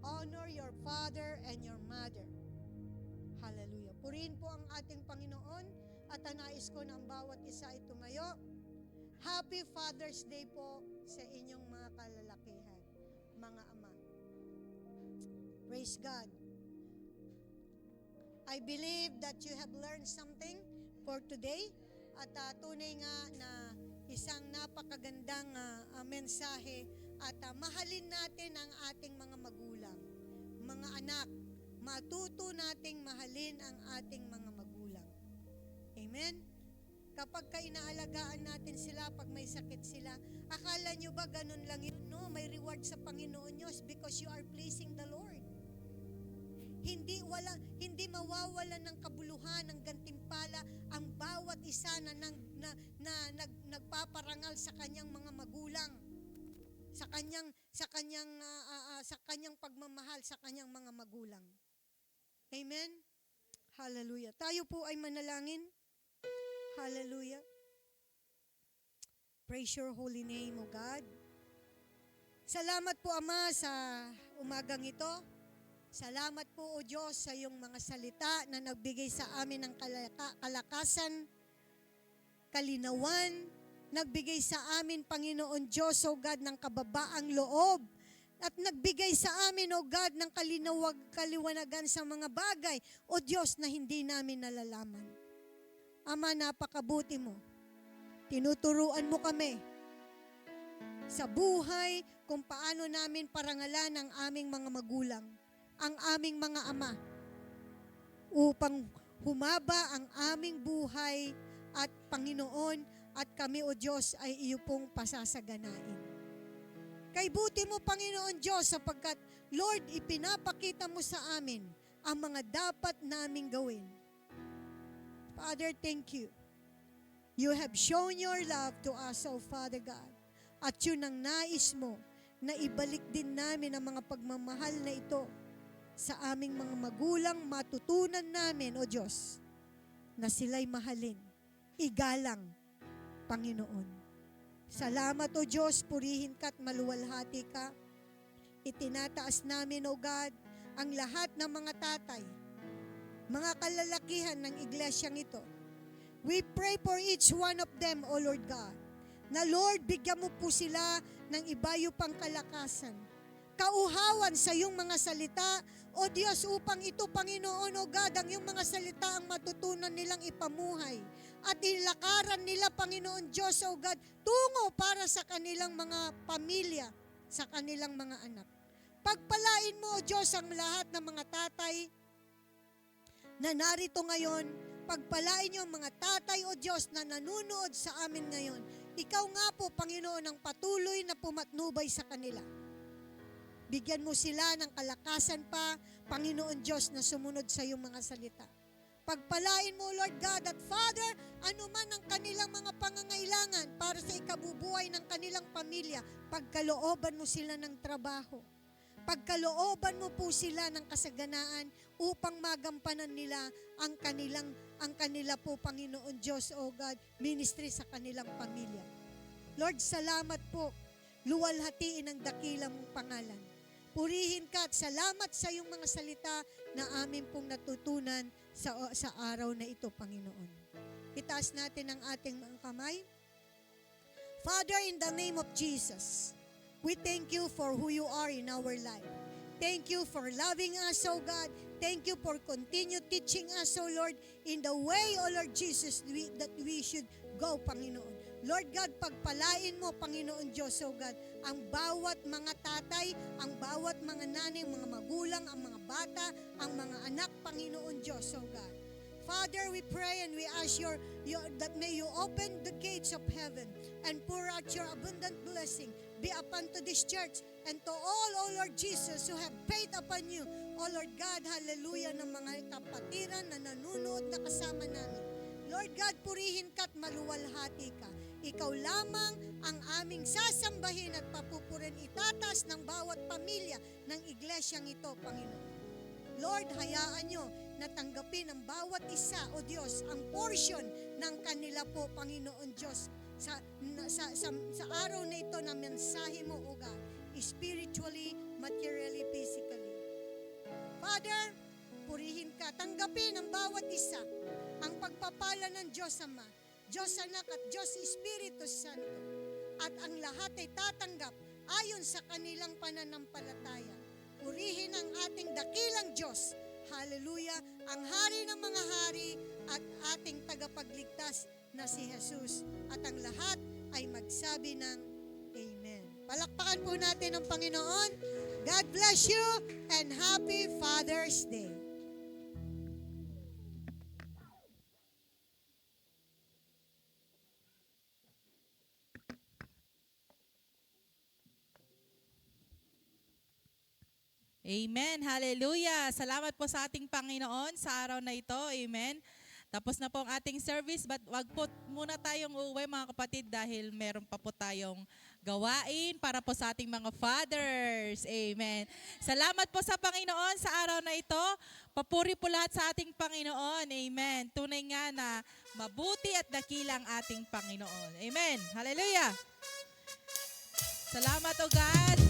Honor your father and your mother. Hallelujah. Purihin po ang ating Panginoon at nais ko na ang bawat isa ay tumayo. Happy Father's Day po sa inyong mga kalalakihan, mga ama. Praise God. I believe that you have learned something for today at tunay nga na isang napakagandang mensahe at mahalin natin ang ating mga magulang, mga anak. Matuto nating mahalin ang ating mga magulang. Amen? Kapag inaalagaan natin sila, pag may sakit sila, akala nyo ba ganun lang yun? No, may reward sa Panginoon nyo because you are pleasing the Lord. Hindi mawawalan ng kabuluhan, ng gantimpala ang bawat isa na nagpaparangal sa kanyang mga magulang, sa kanyang pagmamahal sa kanyang mga magulang. Amen? Hallelujah. Tayo po ay manalangin. Hallelujah. Praise your holy name, O God. Salamat po, Ama, sa umagang ito. Salamat po, O Diyos, sa iyong mga salita na nagbigay sa amin ng kalakasan, kalinawan, nagbigay sa amin, Panginoon Diyos, O God, ng kababaang loob at nagbigay sa amin, O God, ng kaliwanagan sa mga bagay, O Diyos, na hindi namin nalalaman. Ama, napakabuti mo. Tinuturuan mo kami sa buhay kung paano namin parangalan ang aming mga magulang, ang aming mga ama, upang humaba ang aming buhay at Panginoon, at kami, O Diyos, ay iyo pong pasasaganain. Kay buti mo, Panginoon Diyos, sapagkat, Lord, ipinapakita mo sa amin ang mga dapat naming gawin. Father, thank you. You have shown your love to us, O Father God. At yun ang nais mo, na ibalik din namin ang mga pagmamahal na ito sa aming mga magulang, matutunan namin, O Diyos, na sila'y mahalin, igalang, Panginoon. Salamat, O Diyos, purihin ka at maluwalhati ka. Itinataas namin, O God, ang lahat ng mga tatay, mga kalalakihan ng iglesyang ito. We pray for each one of them, O Lord God, na Lord, bigyan mo po sila ng ibayo pang kalakasan, kauhawan sa iyong mga salita, O Diyos, upang ito, Panginoon, O God, ang iyong mga salita ang matutunan nilang ipamuhay at ilakaran nila, Panginoon Diyos, O God, tungo para sa kanilang mga pamilya, sa kanilang mga anak. Pagpalain mo, O Diyos, ang lahat ng mga tatay na narito ngayon. Pagpalain niyo ang mga tatay, O Diyos, na nanunood sa amin ngayon. Ikaw nga po, Panginoon, ang patuloy na pumatnubay sa kanila. Bigyan mo sila ng kalakasan pa, Panginoon Diyos, na sumunod sa iyong mga salita. Pagpalain mo, Lord God, at Father, anuman ang kanilang mga pangangailangan para sa ikabubuhay ng kanilang pamilya, pagkalooban mo sila ng trabaho. Pagkalooban mo po sila ng kasaganaan upang magampanan nila ang kanila po, Panginoon Diyos, O God, ministry sa kanilang pamilya. Lord, salamat po. Luwalhatiin ang dakilang mong pangalan. Purihin ka at salamat sa iyong mga salita na amin pong natutunan sa araw na ito, Panginoon. Itaas natin ang ating mga kamay. Father, in the name of Jesus, we thank you for who you are in our life. Thank you for loving us, O God. Thank you for continue teaching us, O Lord, in the way, O Lord Jesus, that we should go, Panginoon. Lord God, pagpalain mo, Panginoon Diyos, O God, ang bawat mga tatay, ang bawat mga nanay, mga magulang, ang mga bata, ang mga anak, Panginoon Diyos, O God. Father, we pray and we ask that may you open the gates of heaven and pour out your abundant blessing be upon to this church and to all, O Lord Jesus, who have faith upon you. O Lord God, hallelujah, ng mga kapatiran na nanunood na kasama namin. Lord God, purihin ka at maluwalhati ka. Ikaw lamang ang aming sasambahin at papupurin itatas ng bawat pamilya ng iglesyang ito, Panginoon. Lord, hayaan nyo na tanggapin ng bawat isa, O Diyos, ang portion ng kanila po, Panginoon Diyos, sa araw na ito na mensahe mo, O God, spiritually, materially, physically. Father, purihin ka, tanggapin ng bawat isa ang pagpapala ng Diyos Ama, Diyos Anak at Diyos Espiritu Santo, at ang lahat ay tatanggap ayon sa kanilang pananampalataya. Purihin ang ating dakilang Diyos, hallelujah, ang hari ng mga hari at ating tagapagligtas na si Jesus. At ang lahat ay magsabi ng Amen. Palakpakan po natin ang Panginoon. God bless you and Happy Father's Day. Amen. Hallelujah. Salamat po sa ating Panginoon sa araw na ito. Amen. Tapos na po ang ating service, but wag po muna tayong uuwi, mga kapatid, dahil meron pa po tayong gawain para po sa ating mga fathers. Amen. Salamat po sa Panginoon sa araw na ito. Papuri po lahat sa ating Panginoon. Amen. Tunay nga na mabuti at dakilang ating Panginoon. Amen. Hallelujah. Salamat, O God.